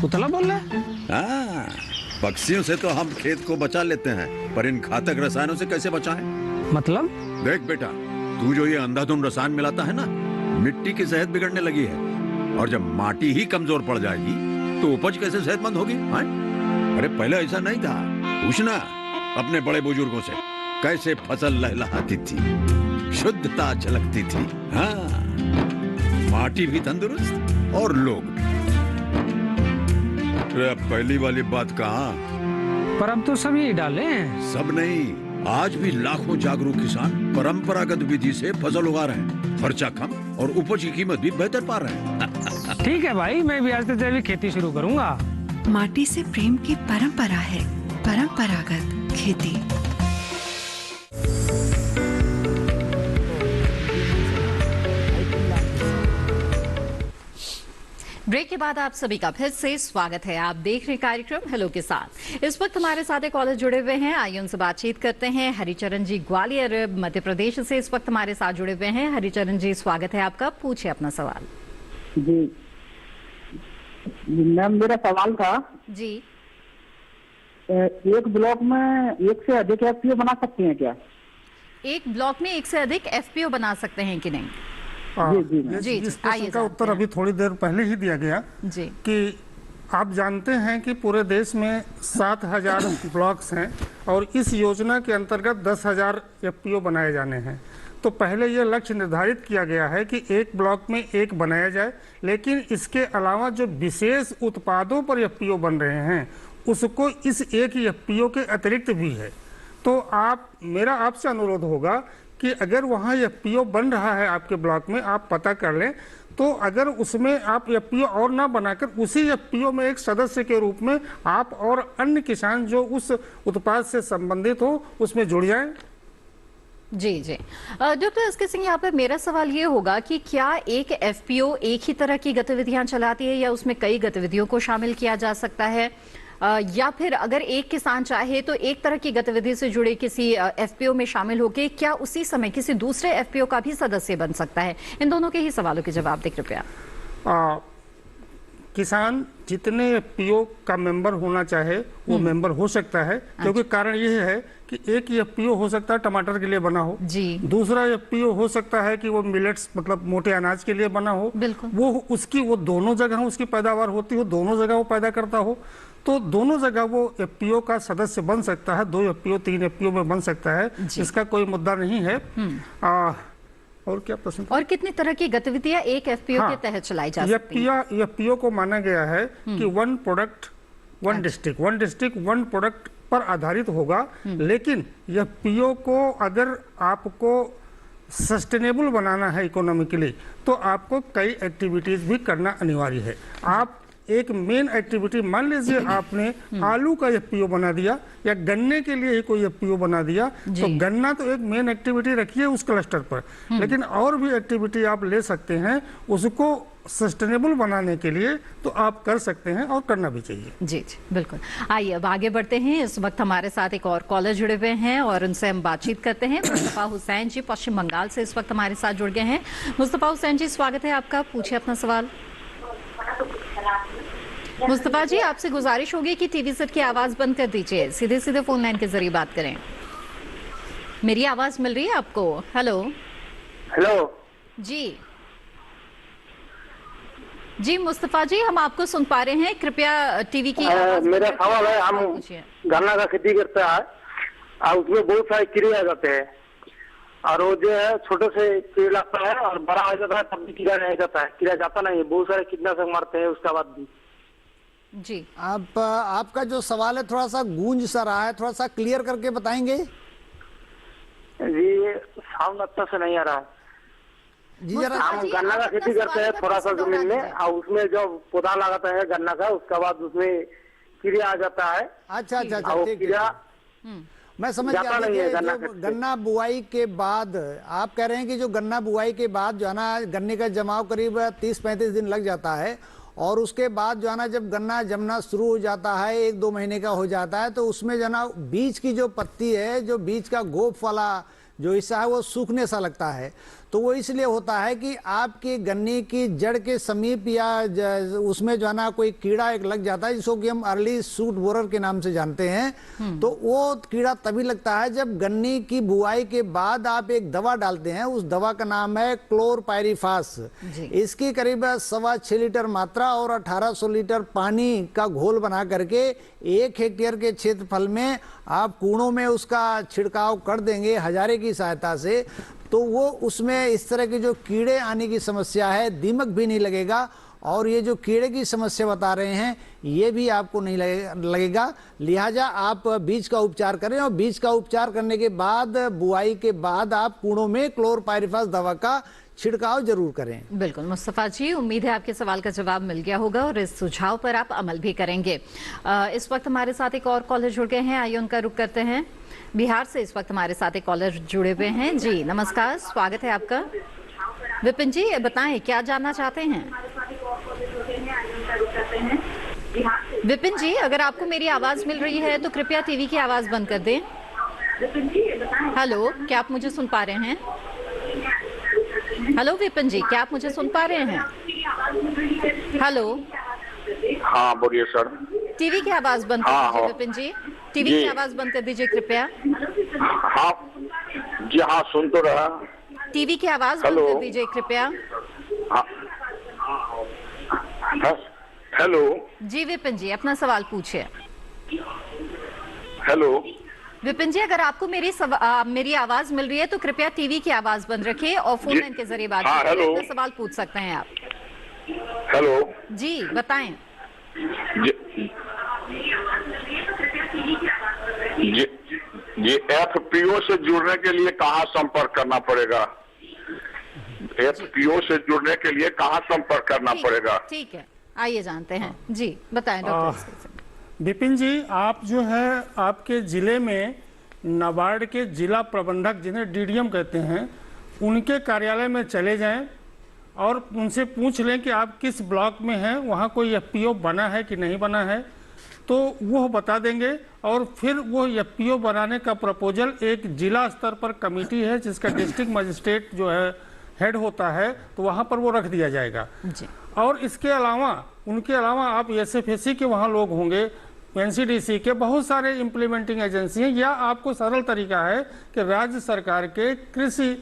उतला बोल रहा है? हाँ, पक्षियों से तो हम खेत को बचा लेते हैं, पर इन घातक रसायनों से कैसे बचाएं? मतलब? देख बेटा, तू जो ये अंधाधुंध रसायन मिलाता है ना, मिट्टी की सेहत बिगड़ने लगी है और जब माटी ही कमजोर पड़ जाएगी तो उपज कैसे सेहतमंद होगी? हाँ? अरे पहले ऐसा नहीं था, पूछना अपने बड़े बुजुर्गों से, कैसे फसल लहलहाती थी, शुद्धता झलकती थी। हाँ, माटी भी तंदुरुस्त और लोग भी। अब पहली वाली बात कहाँ? पर अब तो सब यही डाले हैं। सब नहीं, आज भी लाखों जागरूक किसान परंपरागत विधि से फसल उगा रहे हैं। खर्चा कम और उपज की कीमत भी बेहतर पा रहे हैं। ठीक है भाई, मैं भी आज से जैविक खेती शुरू करूंगा। माटी से प्रेम की परंपरा है परंपरागत खेती। ब्रेक के बाद आप सभी का फिर से स्वागत है। आप देख रहे कार्यक्रम हेलो किसान। इस वक्त हमारे साथ एक कॉलर जुड़े हुए हैं, आइए उनसे बातचीत करते हैं। हरिचरण जी ग्वालियर मध्य प्रदेश से इस वक्त हमारे साथ जुड़े हुए हैं। हरिचरण जी स्वागत है आपका, पूछिए अपना सवाल। जी मैम, मेरा सवाल था जी, एक ब्लॉक में एक से अधिक एफपीओ बना सकते हैं क्या? एक ब्लॉक में एक से अधिक एफपीओ बना सकते हैं कि नहीं? जी, इस प्रश्न का उत्तर अभी थोड़ी देर पहले ही दिया गया जी कि आप जानते हैं कि पूरे देश में 7,000 ब्लॉक्स हैं और इस योजना के अंतर्गत 10,000 एफपीओ बनाए जाने हैं। तो पहले ये लक्ष्य निर्धारित किया गया है कि एक ब्लॉक में एक बनाया जाए, लेकिन इसके अलावा जो विशेष उत्पादों पर एफपीओ बन रहे हैं उसको इस एक एफपीओ के अतिरिक्त भी है। तो मेरा आपसे अनुरोध होगा कि अगर वहाँ एफपीओ बन रहा है आपके ब्लॉक में, आप पता कर लें। तो अगर उसमें आप एफपीओ और ना बनाकर उसी एफपीओ में एक सदस्य के रूप में आप और अन्य किसान जो उस उत्पाद से संबंधित हो उसमें जुड़ जाएं। जी जी डॉक्टर एसके सिंह, यहाँ पर मेरा सवाल ये होगा कि क्या एक एफपीओ एक ही तरह की गतिविधियां चलाती है या उसमें कई गतिविधियों को शामिल किया जा सकता है, या फिर अगर एक किसान चाहे तो एक तरह की गतिविधि से जुड़े किसी एफपीओ में शामिल होकर क्या उसी समय किसी दूसरे एफपीओ का भी सदस्य बन सकता है? इन दोनों के ही सवालों के जवाब दें कृपया। किसान जितने एफपीओ का मेंबर होना चाहे वो मेंबर हो सकता है, क्योंकि कारण यह है कि एक एफपीओ हो सकता है टमाटर के लिए बना हो जी, दूसरा एफपीओ हो सकता है कि वो मिलेट्स मतलब मोटे अनाज के लिए बना हो, वो दोनों जगह उसकी पैदावार होती हो, दोनों जगह वो पैदा करता हो, तो दोनों जगह वो एफपीओ का सदस्य बन सकता है। 2 एफपीओ 3 एफपीओ में बन सकता है, इसका कोई मुद्दा नहीं है। और क्या प्रश्न? और कितनी तरह की गतिविधियां एक एफपीओ के तहत चलाई जा सकती हैं? एफपीओ को माना गया है कि 1 प्रोडक्ट 1 डिस्ट्रिक्ट 1 प्रोडक्ट पर आधारित होगा, लेकिन एफपीओ को अगर आपको सस्टेनेबल बनाना है इकोनॉमिकली तो आपको कई एक्टिविटीज भी करना अनिवार्य है। आप एक मेन एक्टिविटी, मान लीजिए आपने आलू का एफपीओ बना दिया या गन्ने के लिए ही कोई एफपीओ बना दिया, तो गन्ना तो एक मेन एक्टिविटी रखिए उस क्लस्टर पर, लेकिन और भी एक्टिविटी आप ले सकते हैं उसको सस्टेनेबल बनाने के लिए, तो आप कर सकते हैं और करना भी चाहिए। जी जी बिल्कुल। आइए अब आगे बढ़ते हैं। इस वक्त हमारे साथ एक और कॉलर जुड़े हुए हैं और उनसे हम बातचीत करते हैं। मुस्तफा हुसैन जी पश्चिम बंगाल से इस वक्त हमारे साथ जुड़ गए हैं। मुस्तफा हुसैन जी, स्वागत है आपका, पूछिए अपना सवाल। मुस्तफा जी, आपसे गुजारिश होगी कि टीवी सेट की आवाज बंद कर दीजिए, सीधे सीधे फोन लाइन के जरिए बात करें। मेरी आवाज मिल रही है आपको? हेलो हेलो जी जी मुस्तफा जी, हम आपको सुन पा रहे हैं, कृपया टीवी की मेरा सवाल है, हम गन्ना का खेती करता है और उसमें बहुत सारे कीड़े आ जाते हैं और वो जो है छोटे से कीड़े लगता है और बड़ा आ जाता है तब भी कीड़ा नहीं जाता है, कीड़ा जाता नहीं है, बहुत सारे कीटनाशक मारते हैं उसका बाद भी। जी आपका जो सवाल है थोड़ा सा गूंज सा रहा है, थोड़ा सा क्लियर करके बताएंगे? जी साउंड अच्छा से नहीं आ रहा है जी। जरा हम गन्ना का खेती करते हैं थोड़ा सा जमीन में और उसमें जो पौधा लगाता है गन्ना का, उसका बाद उसमें कीड़ा आ जाता है। अच्छा, कीड़ा मैं समझ गया। जो गन्ना बुआई के बाद आप कह रहे हैं कि जो गन्ना बुआई के बाद जो है ना गन्ने का जमाव करीब 30-35 दिन लग जाता है और उसके बाद जो है ना जब गन्ना जमना शुरू हो जाता है 1-2 महीने का हो जाता है, तो उसमें जो है ना बीज की जो पत्ती है, जो बीज का गोफ वाला जो हिस्सा है वो सूखने सा लगता है। तो वो इसलिए होता है कि आपके गन्ने की जड़ के समीप या उसमें जो है ना कोई कीड़ा एक लग जाता है जिसको कि हम अर्ली सूट बोरर के नाम से जानते हैं। तो वो कीड़ा तभी लगता है जब गन्ने की बुआई के बाद आप एक दवा डालते हैं, उस दवा का नाम है क्लोरपायरिफास। इसकी करीब 6.25 लीटर मात्रा और 1800 लीटर पानी का घोल बना करके 1 हेक्टेयर के क्षेत्रफल में आप कूड़ों में उसका छिड़काव कर देंगे हजारे की सहायता से, तो वो उसमें इस तरह के जो कीड़े आने की समस्या है, दीमक भी नहीं लगेगा और ये जो कीड़े की समस्या बता रहे हैं ये भी आपको नहीं लगेगा। लिहाजा आप बीज का उपचार करें और बीज का उपचार करने के बाद बुआई के बाद आप कूड़ों में क्लोरपायरिफास दवा का छिड़काव जरूर करें। बिल्कुल मुस्तफा जी, उम्मीद है आपके सवाल का जवाब मिल गया होगा और इस सुझाव पर आप अमल भी करेंगे। इस वक्त हमारे साथ एक और कॉलर जुड़ गए हैं, आइए उनका रुख करते हैं। बिहार से इस वक्त हमारे साथ एक कॉलर जुड़े हुए हैं। जी नमस्कार, स्वागत है आपका। विपिन जी बताएं क्या जानना चाहते हैं? विपिन जी, अगर आपको मेरी आवाज मिल रही है तो कृपया टीवी की आवाज बंद कर दें। हेलो, क्या आप मुझे सुन पा रहे हैं? हेलो विपिन जी, क्या आप मुझे सुन पा रहे हैं? हेलो हाँ बोलिए सर। टीवी की आवाज बंद कर दीजिए विपिन जी, टीवी की आवाज बंद कर दीजिए कृपया। हाँ जी हाँ, सुन तो रहा। टीवी की आवाज बंद कर दीजिए कृपया। हेलो जी विपिन जी, अपना सवाल पूछिए। हेलो विपिन जी, अगर आपको मेरी आवाज मिल रही है तो कृपया टीवी की आवाज बंद रखिए और फोन लाइन के जरिए बात कीजिए। अपना सवाल पूछ सकते हैं आप। हेलो जी बताएं। जी एफपीओ से जुड़ने के लिए कहाँ संपर्क करना पड़ेगा? एफपीओ से जुड़ने के लिए कहाँ संपर्क करना पड़ेगा? ठीक है, आइए जानते हैं। जी बताएं डॉक्टर। विपिन जी, आप जो है आपके जिले में नाबार्ड के जिला प्रबंधक, जिन्हें डीडीएम कहते हैं, उनके कार्यालय में चले जाएं और उनसे पूछ लें कि आप किस ब्लॉक में हैं, वहाँ कोई एफपीओ बना है कि नहीं बना है, तो वो बता देंगे। और फिर वो एफपीओ बनाने का प्रपोजल एक जिला स्तर पर कमेटी है जिसका डिस्ट्रिक्ट मजिस्ट्रेट जो है हेड होता है, तो वहाँ पर वो रख दिया जाएगा जी। और इसके अलावा उनके अलावा आप एसएफएसी के वहाँ लोग होंगे, एनसीडीसी के बहुत सारे इम्प्लीमेंटिंग एजेंसी हैं, या आपको सरल तरीका है कि राज्य सरकार के कृषि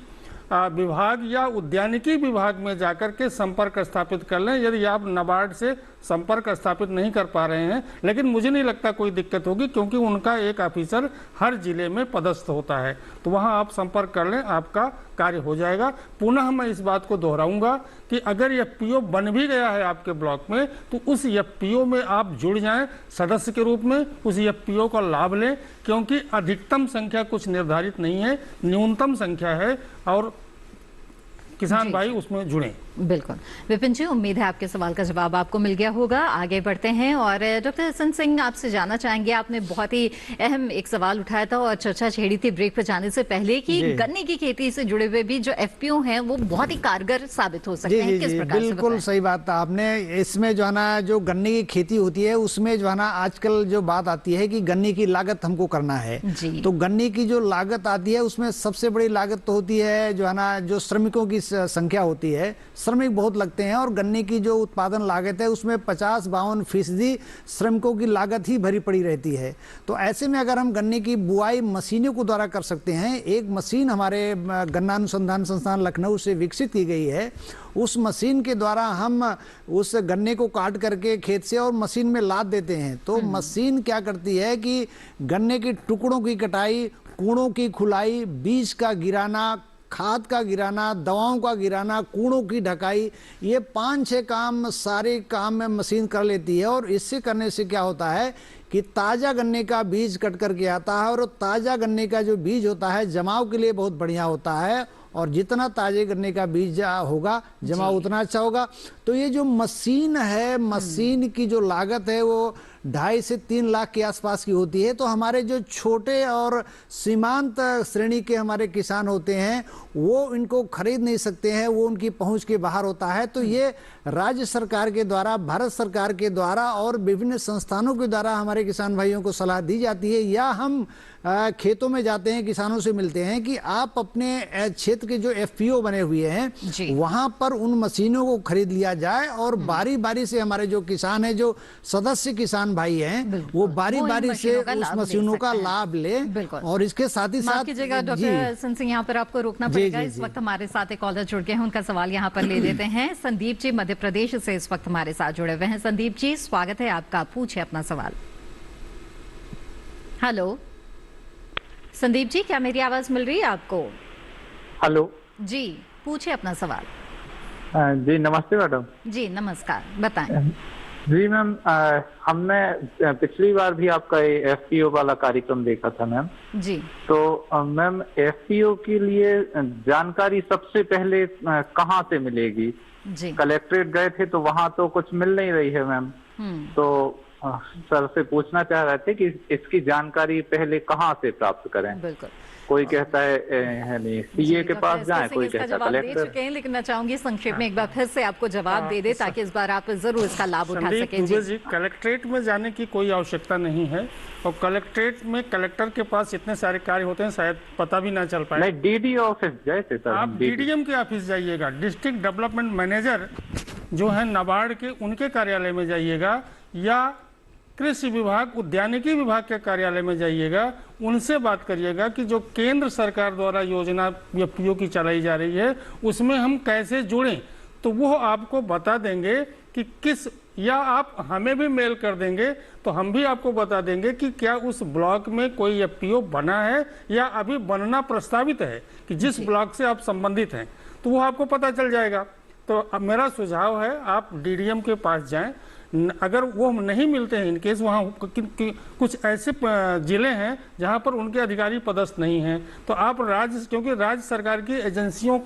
विभाग या उद्यानिकी विभाग में जाकर के संपर्क स्थापित कर लें। यदि आप नाबार्ड से संपर्क स्थापित नहीं कर पा रहे हैं, लेकिन मुझे नहीं लगता कोई दिक्कत होगी क्योंकि उनका एक ऑफिसर हर जिले में पदस्थ होता है, तो वहां आप संपर्क कर लें, आपका कार्य हो जाएगा। पुनः मैं इस बात को दोहराऊंगा कि अगर एफपीओ बन भी गया है आपके ब्लॉक में, तो उस एफपीओ में आप जुड़ जाएं सदस्य के रूप में, उस एफपीओ का लाभ लें, क्योंकि अधिकतम संख्या कुछ निर्धारित नहीं है, न्यूनतम संख्या है और किसान भाई उसमें जुड़े। बिल्कुल विपिन जी, उम्मीद है आपके सवाल का जवाब आपको मिल गया होगा। आगे बढ़ते हैं और डॉक्टर हसन सिंह, आपसे जानना चाहेंगे, आपने बहुत ही अहम एक सवाल उठाया था और चर्चा छेड़ी थी ब्रेक पर जाने से पहले कि गन्ने की खेती से जुड़े हुए भी जो एफपीओ हैं वो बहुत ही कारगर साबित हो सकते हैं। किस प्रकार से? बिल्कुल सही बात आपने। इसमें जो है ना, जो गन्ने की खेती होती है उसमें जो है ना आजकल जो बात आती है कि गन्ने की लागत हमको करना है, तो गन्ने की जो लागत आती है उसमें सबसे बड़ी लागत तो होती है जो है ना, जो श्रमिकों की संख्या होती है, श्रमिक बहुत लगते हैं और गन्ने की जो उत्पादन लागत है उसमें 50-52% श्रमिकों की लागत ही भरी पड़ी रहती है। तो ऐसे में अगर हम गन्ने की बुआई मशीनों को द्वारा कर सकते हैं, एक मशीन हमारे गन्ना अनुसंधान संस्थान लखनऊ से विकसित की गई है, उस मशीन के द्वारा हम उस गन्ने को काट करके खेत से और मशीन में लाद देते हैं। तो मशीन क्या करती है कि गन्ने के टुकड़ों की कटाई, कूड़ों की खुलाई, बीज का गिराना, खाद का गिराना, दवाओं का गिराना, कूड़ों की ढकाई, ये 5-6 काम सारे काम में मशीन कर लेती है। और इससे करने से क्या होता है कि ताज़ा गन्ने का बीज कट करके आता है और ताज़ा गन्ने का जो बीज होता है जमाव के लिए बहुत बढ़िया होता है, और जितना ताजे गन्ने का बीज होगा जमाव उतना अच्छा होगा। तो ये जो मशीन है, मशीन की जो लागत है वो 2.5 से 3 लाख के आसपास की होती है। तो हमारे जो छोटे और सीमांत श्रेणी के हमारे किसान होते हैं वो इनको खरीद नहीं सकते हैं, वो उनकी पहुंच के बाहर होता है। तो ये राज्य सरकार के द्वारा, भारत सरकार के द्वारा और विभिन्न संस्थानों के द्वारा हमारे किसान भाइयों को सलाह दी जाती है, या हम खेतों में जाते हैं, किसानों से मिलते हैं कि आप अपने क्षेत्र के जो एफपीओ बने हुए हैं वहां पर उन मशीनों को खरीद लिया जाए और बारी बारी से हमारे जो किसान है, जो सदस्य किसान भाई हैं, वो बारी बारी से उस मशीनों का लाभ ले। और इसके साथ ही साथ डॉक्टर हसन सिंह, यहाँ पर आपको रोकना पड़ेगा। इस वक्त हमारे साथ एक कॉलर जुड़ गए हैं, उनका सवाल यहाँ पर ले लेते हैं। संदीप जी मध्य प्रदेश से इस वक्त हमारे साथ जुड़े हुए हैं। संदीप जी, स्वागत है आपका, पूछे अपना सवाल। हेलो संदीप जी, क्या मेरी आवाज मिल रही है आपको? हेलो जी, पूछे अपना सवाल। जी नमस्ते मैडम। जी नमस्कार, बताएं। जी मैम, हमने पिछली बार भी आपका एफपीओ वाला कार्यक्रम देखा था मैम जी। तो मैम एफपीओ के लिए जानकारी सबसे पहले कहाँ से मिलेगी? जी कलेक्ट्रेट गए थे तो वहाँ तो कुछ मिल नहीं रही है मैम, तो सर से पूछना चाह रहे थे कि इसकी जानकारी पहले कहाँ से प्राप्त करें? बिल्कुल, कोई कहता है नहीं सीए के पास जाएं, कोई कहता है कलेक्टर। चुके हैं, लेकिन मैं चाहूंगी संक्षेप में एक बार फिर से आपको जवाब दे दे ताकि इस बार आप जरूर इसका लाभ उठा सकें। जी, कलेक्ट्रेट में जाने की कोई आवश्यकता नहीं है, और कलेक्ट्रेट में कलेक्टर के पास इतने सारे कार्य होते हैं शायद पता भी ना चल पाए। नहीं, डीडी ऑफिस गए थे सर। आप डीडीएम के ऑफिस जाइएगा, डिस्ट्रिक्ट डेवलपमेंट मैनेजर जो है नाबार्ड के, उनके कार्यालय में जाइएगा, या कृषि विभाग, उद्यानिकी विभाग के कार्यालय में जाइएगा, उनसे बात करिएगा कि जो केंद्र सरकार द्वारा योजना एफपीओ की चलाई जा रही है उसमें हम कैसे जुड़ें, तो वो आपको बता देंगे कि किस, या आप हमें भी मेल कर देंगे तो हम भी आपको बता देंगे कि क्या उस ब्लॉक में कोई एफपीओ बना है या अभी बनना प्रस्तावित है, कि जिस ब्लॉक से आप संबंधित हैं, तो वो आपको पता चल जाएगा। तो अब मेरा सुझाव है आप डीडीएम के पास जाएं, अगर वो नहीं मिलते हैं, इनकेस वहाँ कुछ ऐसे जिले हैं जहाँ पर उनके अधिकारी पदस्थ नहीं हैं, तो आप क्योंकि राज्य सरकार की एजेंसियों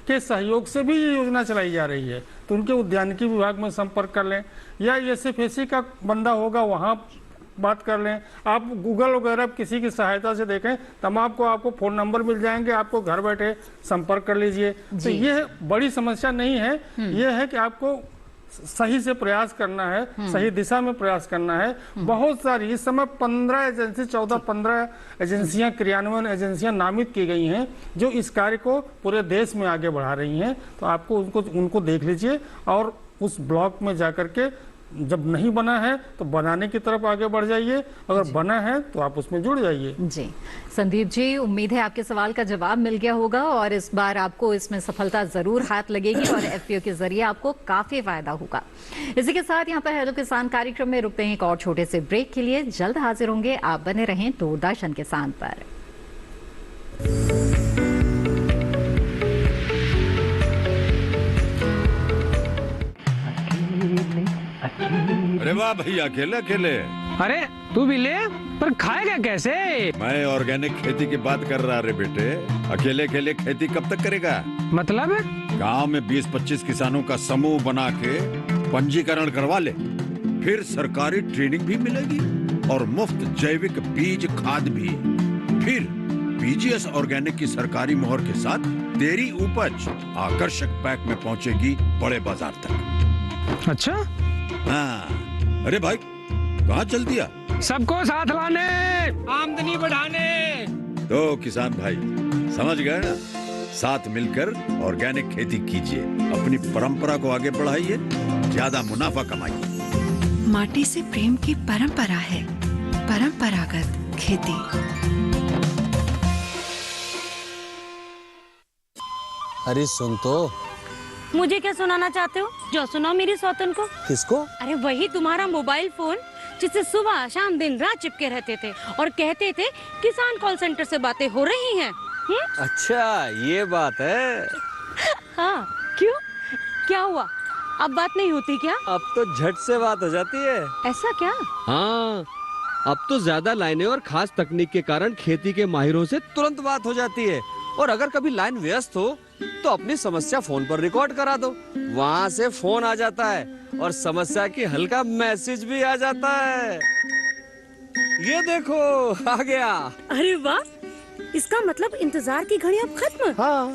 के सहयोग से भी ये योजना चलाई जा रही है, तो उनके उद्यानिकी विभाग में संपर्क कर लें, या एसएफएसी का बंदा होगा वहाँ बात कर लें। आप गूगल वगैरह किसी की सहायता से देखें, तमाम आपको फ़ोन नंबर मिल जाएंगे, आपको घर बैठे संपर्क कर लीजिए। तो ये बड़ी समस्या नहीं है, ये है कि आपको सही से प्रयास करना है, सही दिशा में प्रयास करना है। बहुत सारी इस समय 14-15 एजेंसियां, क्रियान्वयन एजेंसियां नामित की गई हैं जो इस कार्य को पूरे देश में आगे बढ़ा रही हैं। तो आपको उनको देख लीजिए और उस ब्लॉक में जाकर के जब नहीं बना है तो बनाने की तरफ आगे बढ़ जाइए, अगर बना है तो आप उसमें जुड़ जाइए। जी संदीप जी, उम्मीद है आपके सवाल का जवाब मिल गया होगा और इस बार आपको इसमें सफलता जरूर हाथ लगेगी और एफपीओ के जरिए आपको काफी फायदा होगा। इसी के साथ यहाँ पर हेलो किसान कार्यक्रम में रुकते हैं एक और छोटे से ब्रेक के लिए, जल्द हाजिर होंगे। आप बने रहें दूरदर्शन किसान पर। अरे वाह भैया, अकेले अकेले। अरे तू भी ले, पर खाएगा कैसे? मैं ऑर्गेनिक खेती की बात कर रहा रे बेटे। अकेले अकेले खेती कब तक करेगा? मतलब गांव में 20-25 किसानों का समूह बना के पंजीकरण करवा ले, फिर सरकारी ट्रेनिंग भी मिलेगी और मुफ्त जैविक बीज खाद भी। फिर पीजीएस ऑर्गेनिक की सरकारी मोहर के साथ तेरी उपज आकर्षक पैक में पहुंचेगी बड़े बाजार तक। अच्छा? हाँ। अरे भाई कहाँ चल दिया? सबको साथ लाने, आमदनी बढ़ाने। तो किसान भाई समझ गए ना, साथ मिलकर ऑर्गेनिक खेती कीजिए, अपनी परंपरा को आगे बढ़ाइए, ज्यादा मुनाफा कमाइए। माटी से प्रेम की परंपरा है परंपरागत खेती। अरे सुन तो। मुझे क्या सुनाना चाहते हो? जो सुनाओ मेरी सौतन को। किसको? अरे वही तुम्हारा मोबाइल फोन जिससे सुबह शाम दिन रात चिपके रहते थे और कहते थे किसान कॉल सेंटर से बातें हो रही हैं। अच्छा ये बात है। हाँ क्यों, क्या हुआ? अब बात नहीं होती क्या? अब तो झट से बात हो जाती है। ऐसा क्या? हाँ, अब तो ज्यादा लाइनें और खास तकनीक के कारण खेती के माहिरों से तुरंत बात हो जाती है। और अगर कभी लाइन व्यस्त हो तो अपनी समस्या फोन पर रिकॉर्ड करा दो, वहाँ से फोन आ जाता है और समस्या की हल का मैसेज भी आ जाता है। ये देखो आ गया। अरे वाह, इसका मतलब इंतजार की घड़ी अब खत्म। हाँ।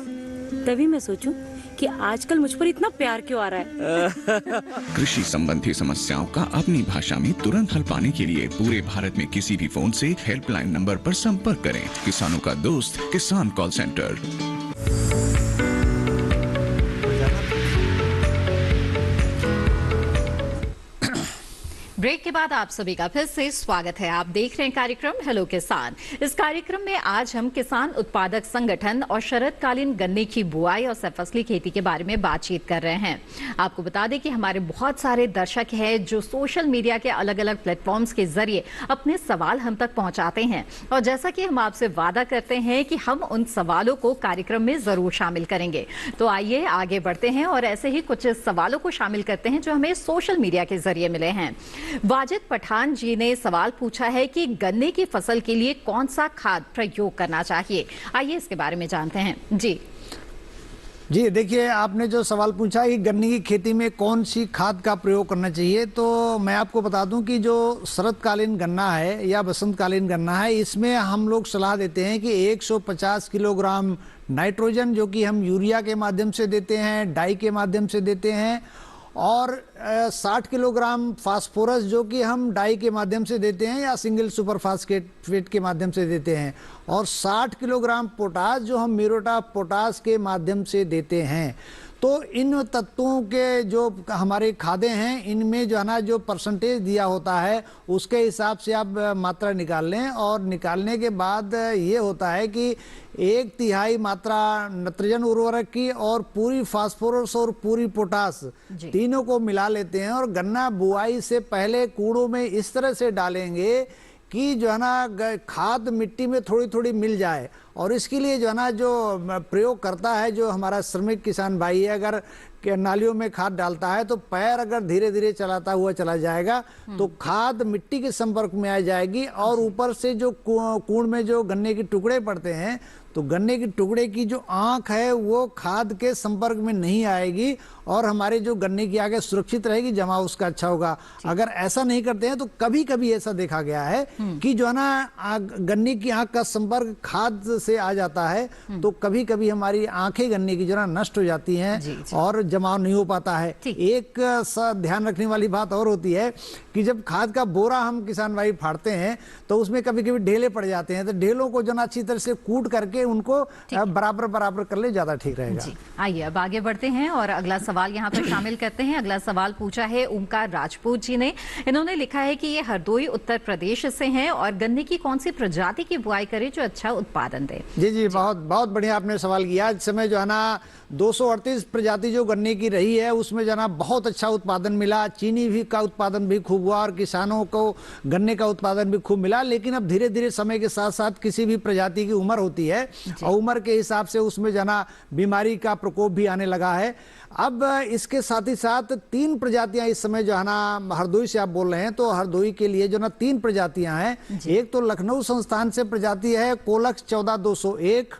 तभी मैं सोचूं कि आजकल मुझ पर इतना प्यार क्यों आ रहा है। कृषि संबंधी समस्याओं का अपनी भाषा में तुरंत हल पाने के लिए पूरे भारत में किसी भी फोन से हेल्पलाइन नंबर पर संपर्क करें। किसानों का दोस्त किसान कॉल सेंटर। ब्रेक के बाद आप सभी का फिर से स्वागत है। आप देख रहे हैं कार्यक्रम हेलो किसान। इस कार्यक्रम में आज हम किसान उत्पादक संगठन और शरदकालीन गन्ने की बुआई और सफसली खेती के बारे में बातचीत कर रहे हैं। आपको बता दें कि हमारे बहुत सारे दर्शक हैं जो सोशल मीडिया के अलग अलग प्लेटफॉर्म्स के जरिए अपने सवाल हम तक पहुंचाते हैं और जैसा कि हम आपसे वादा करते हैं कि हम उन सवालों को कार्यक्रम में जरूर शामिल करेंगे। तो आइए आगे बढ़ते हैं और ऐसे ही कुछ सवालों को शामिल करते हैं जो हमें सोशल मीडिया के जरिए मिले हैं। वाजिद पठान जी ने सवाल पूछा है कि गन्ने की फसल के लिए कौन सा खाद प्रयोग करना चाहिए। आइए इसके बारे में जानते हैं। जी देखिए, आपने जो सवाल पूछा कि गन्ने की खेती में कौन सी खाद का प्रयोग करना चाहिए, तो मैं आपको बता दूं कि जो शरदकालीन गन्ना है या बसंतकालीन गन्ना है, इसमें हम लोग सलाह देते हैं कि 150 किलोग्राम नाइट्रोजन जो कि हम यूरिया के माध्यम से देते हैं, डाई के माध्यम से देते हैं, और 60 किलोग्राम फास्फोरस जो कि हम डाई के माध्यम से देते हैं या सिंगल सुपर फास्फेट के माध्यम से देते हैं, और 60 किलोग्राम पोटास जो हम म्यूरेट ऑफ पोटास के माध्यम से देते हैं। तो इन तत्वों के जो हमारे खाद्य हैं इनमें जो है ना जो परसेंटेज दिया होता है उसके हिसाब से आप मात्रा निकाल लें, और निकालने के बाद ये होता है कि 1/3 मात्रा नाइट्रोजन उर्वरक की और पूरी फास्फोरस और पूरी पोटास तीनों को मिला लेते हैं, और गन्ना बुआई से पहले कूड़ों में इस तरह से डालेंगे कि जो है ना खाद मिट्टी में थोड़ी थोड़ी मिल जाए। और इसके लिए जो है ना जो प्रयोग करता है जो हमारा श्रमिक किसान भाई है, अगर नालियों में खाद डालता है तो पैर अगर धीरे धीरे चलाता हुआ चला जाएगा तो खाद मिट्टी के संपर्क में आ जाएगी, और ऊपर से जो कूड़ में जो गन्ने के टुकड़े पड़ते हैं तो गन्ने के टुकड़े की जो आंख है वो खाद के संपर्क में नहीं आएगी, और हमारे जो गन्ने की आगे सुरक्षित रहेगी, जमा उसका अच्छा होगा। अगर ऐसा नहीं करते हैं तो कभी कभी ऐसा देखा गया है कि जो है ना गन्ने की आंख का संपर्क खाद से आ जाता है तो कभी कभी हमारी आंखें गन्ने की जो है नष्ट हो जाती हैं और जमाव नहीं हो पाता है। एक ध्यान रखने वाली बात और होती है कि जब खाद का बोरा हम किसान भाई फाड़ते हैं तो उसमें कभी कभी ढेले पड़ जाते हैं, तो ढेलों को जो ना अच्छी तरह से कूट करके उनको बराबर बराबर कर ले, ज्यादा ठीक रहेगा। आइए अब आगे बढ़ते हैं और अगला सवाल यहाँ पर शामिल करते हैं। अगला सवाल पूछा है ओमकार राजपूत जी ने। इन्होंने लिखा है कि ये हरदोई उत्तर प्रदेश से हैं और गन्ने की कौन सी प्रजाति की बुआई करे जो अच्छा उत्पादन दे। जी बहुत बहुत बढ़िया आपने सवाल किया। इस समय जो है ना 238 प्रजाति जो गन्ने की रही है उसमें जो है ना बहुत अच्छा उत्पादन मिला, चीनी भी का उत्पादन भी खूब हुआ और किसानों को गन्ने का उत्पादन भी खूब मिला। लेकिन अब धीरे धीरे समय के साथ साथ किसी भी प्रजाति की उम्र होती है और उम्र के हिसाब से उसमें जो है ना बीमारी का प्रकोप भी आने लगा है। अब इसके साथ ही साथ 3 प्रजातियां इस समय जो है ना हरदोई से आप बोल रहे हैं तो हरदोई के लिए जो ना 3 प्रजातियां हैं। एक तो लखनऊ संस्थान से प्रजाति है कोलक्स 14201,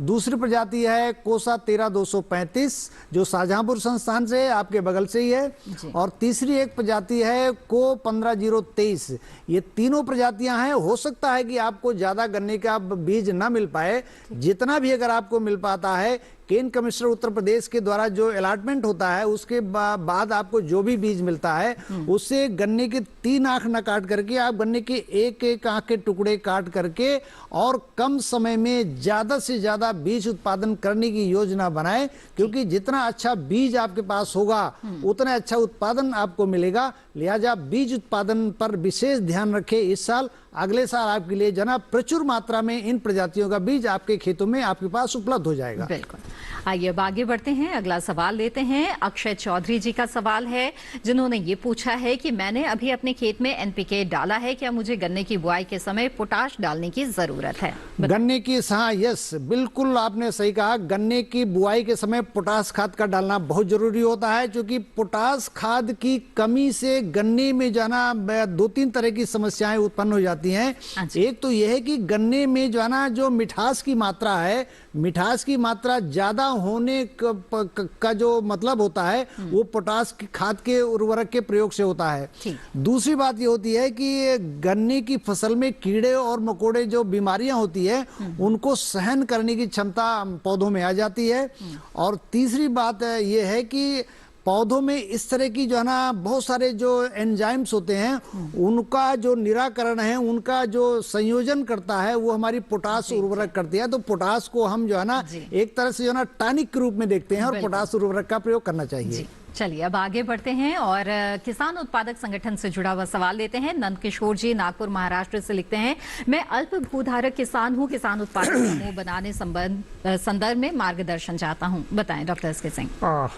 दूसरी प्रजाति है कोसा 13235 जो शाहजहांपुर संस्थान से आपके बगल से ही है, और तीसरी एक प्रजाति है को 15023। ये तीनों प्रजातियां हैं। हो सकता है कि आपको ज्यादा गन्ने का बीज ना मिल पाए, जितना भी अगर आपको मिल पाता है केन कमिश्नर उत्तर प्रदेश के द्वारा जो अलॉटमेंट होता है उसके बाद आपको जो भी बीज मिलता है उससे गन्ने के 3 आंख न काट करके आप गन्ने के एक आंख के टुकड़े काट करके और कम समय में ज्यादा से ज्यादा बीज उत्पादन करने की योजना बनाएं, क्योंकि जितना अच्छा बीज आपके पास होगा उतना अच्छा उत्पादन आपको मिलेगा। लिहाजा बीज उत्पादन पर विशेष ध्यान रखें इस साल। अगले साल आपके लिए जना प्रचुर मात्रा में इन प्रजातियों का बीज आपके खेतों में आपके पास उपलब्ध हो जाएगा। बिल्कुल। आइए अब आगे बढ़ते हैं, अगला सवाल लेते हैं। अक्षय चौधरी जी का सवाल है जिन्होंने ये पूछा है कि मैंने अभी अपने खेत में एनपीके डाला है, क्या मुझे गन्ने की बुआई के समय पोटाश डालने की जरूरत है? गन्ने की हाँ यस बिल्कुल आपने सही कहा। गन्ने की बुआई के समय पोटाश खाद का डालना बहुत जरूरी होता है, क्योंकि पोटाश खाद की कमी से गन्ने में जाना 2-3 तरह की समस्याएं उत्पन्न हो जाती हैं। एक तो यह है कि गन्ने में जो है ना जो मिठास की मात्रा है, मिठास की मात्रा ज्यादा होने का जो मतलब होता है वो पोटाश की खाद के उर्वरक के प्रयोग से होता है। दूसरी बात ये होती है कि गन्ने की फसल में कीड़े और मकोड़े जो बीमारियां होती है उनको सहन करने की क्षमता पौधों में आ जाती है। और तीसरी बात ये है कि पौधों में इस तरह की जो है ना बहुत सारे जो एंजाइम्स होते हैं उनका जो निराकरण है, उनका जो संयोजन करता है वो हमारी पोटाश उर्वरक करती है। तो पोटाश को हम जो है ना एक तरह से जो है ना टॉनिक के रूप में देखते हैं और पोटाश उर्वरक का प्रयोग करना चाहिए। चलिए अब आगे बढ़ते हैं और किसान उत्पादक संगठन से जुड़ा हुआ सवाल लेते हैं। नंद किशोर जी नागपुर महाराष्ट्र से लिखते हैं, मैं अल्प भूधारक किसान हूं, किसान उत्पादक समूह बनाने संदर्भ में मार्गदर्शन चाहता हूं, बताएं डॉक्टर एस के सिंह।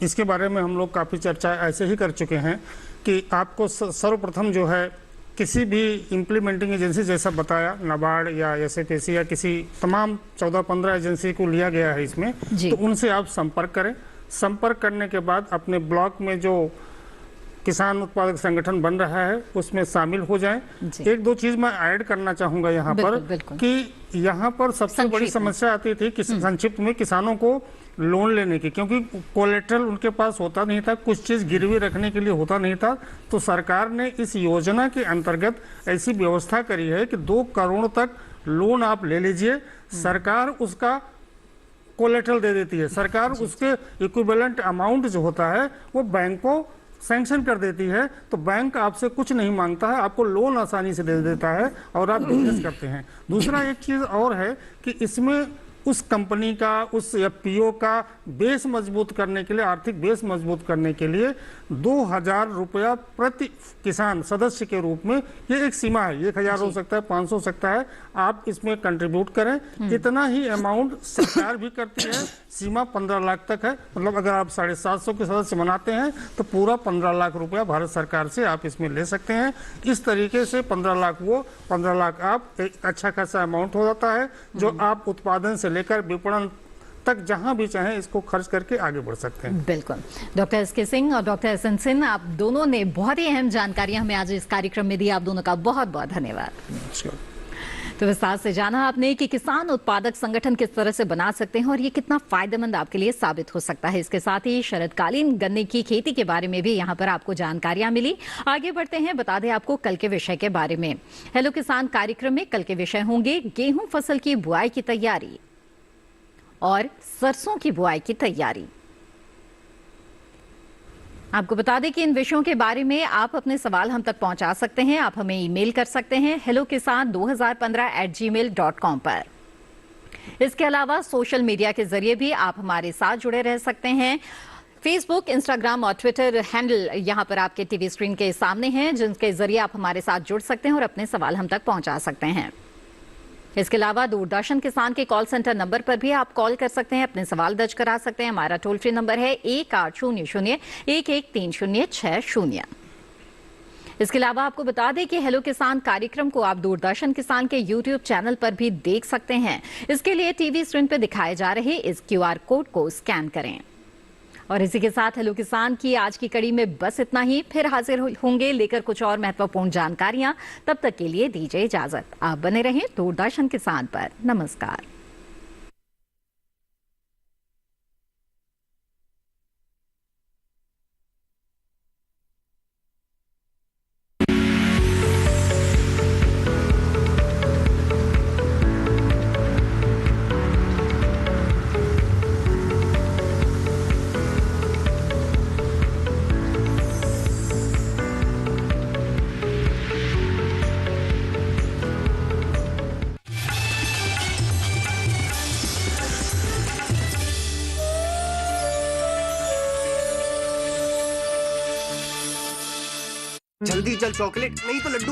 इसके बारे में हम लोग काफ़ी चर्चा ऐसे ही कर चुके हैं कि आपको सर्वप्रथम जो है किसी भी इम्प्लीमेंटिंग एजेंसी जैसा बताया नाबार्ड या एसएफएसी या किसी तमाम 14-15 एजेंसी को लिया गया है इसमें, तो उनसे आप संपर्क करें। संपर्क करने के बाद अपने ब्लॉक में जो किसान उत्पादक संगठन बन रहा है उसमें शामिल हो जाएं। 1-2 चीज मैं ऐड करना चाहूंगा यहाँ पर कि यहाँ पर सबसे बड़ी समस्या आती थी कि संक्षिप्त में किसानों को लोन लेने की, क्योंकि कोलेट्रल उनके पास होता नहीं था, कुछ चीज गिरवी रखने के लिए होता नहीं था। तो सरकार ने इस योजना के अंतर्गत ऐसी व्यवस्था करी है कि 2 करोड़ तक लोन आप ले लीजिए, सरकार उसका कोलेट्रल दे देती है। सरकार उसके इक्विवेलेंट अमाउंट जो होता है वो बैंक को सैंक्शन कर देती है, तो बैंक आपसे कुछ नहीं मांगता है, आपको लोन आसानी से दे देता है और आप बिजनेस करते हैं। दूसरा एक चीज और है कि इसमें उस कंपनी का, उस एफपीओ का बेस मजबूत करने के लिए, आर्थिक बेस मजबूत करने के लिए 2,000 रुपया प्रति किसान सदस्य के रूप में, ये एक सीमा है, 1,000 हो सकता है, 500 हो सकता है, आप इसमें कंट्रीब्यूट करें। इतना ही अमाउंट सरकार भी करती है, सीमा 15 लाख तक है। मतलब अगर आप 750 के सदस्य बनाते हैं तो पूरा 15 लाख रुपया भारत सरकार से आप इसमें ले सकते हैं। इस तरीके से 15 लाख वो, 15 लाख आप, एक अच्छा खासा अमाउंट हो जाता है जो आप उत्पादन से लेकर विपणन तक जहां भी चाहें इसको खर्च करके आगे बढ़ सकते हैं। बिल्कुल। डॉक्टर एस के सिंह और डॉक्टर एस एन सिंह, आप दोनों ने बहुत ही अहम जानकारियां हमें आज इस कार्यक्रम में दी। आप दोनों का बहुत बहुत धन्यवाद। तो विस्तार से जाना आपने कि किसान उत्पादक संगठन किस तरह से बना सकते हैं और ये कितना फायदेमंद आपके लिए साबित हो सकता है। इसके साथ ही शरदकालीन गन्ने की खेती के बारे में भी यहाँ पर आपको जानकारियां मिली। आगे बढ़ते हैं, बता दें आपको कल के विषय के बारे में। हेलो किसान कार्यक्रम में कल के विषय होंगे गेहूं फसल की बुआई की तैयारी और सरसों की बुआई की तैयारी। आपको बता दें कि इन विषयों के बारे में आप अपने सवाल हम तक पहुंचा सकते हैं। आप हमें ईमेल कर सकते हैं hellokisan2015@gmail.com पर। इसके अलावा सोशल मीडिया के जरिए भी आप हमारे साथ जुड़े रह सकते हैं। फेसबुक, इंस्टाग्राम और ट्विटर हैंडल यहां पर आपके टीवी स्क्रीन के सामने हैं, जिनके जरिए आप हमारे साथ जुड़ सकते हैं और अपने सवाल हम तक पहुंचा सकते हैं। इसके अलावा दूरदर्शन किसान के कॉल सेंटर नंबर पर भी आप कॉल कर सकते हैं, अपने सवाल दर्ज करा सकते हैं। हमारा टोल फ्री नंबर है 1800-113060। इसके अलावा आपको बता दें कि हेलो किसान कार्यक्रम को आप दूरदर्शन किसान के YouTube चैनल पर भी देख सकते हैं। इसके लिए टीवी स्क्रीन पर दिखाए जा रहे इस QR कोड को स्कैन करें। और इसी के साथ हेलो किसान की आज की कड़ी में बस इतना ही। फिर हाजिर होंगे लेकर कुछ और महत्वपूर्ण जानकारियां। तब तक के लिए दीजिए इजाजत। आप बने रहें दूरदर्शन किसान पर। नमस्कार। जल्दी चल, चॉकलेट नहीं तो लड्डू की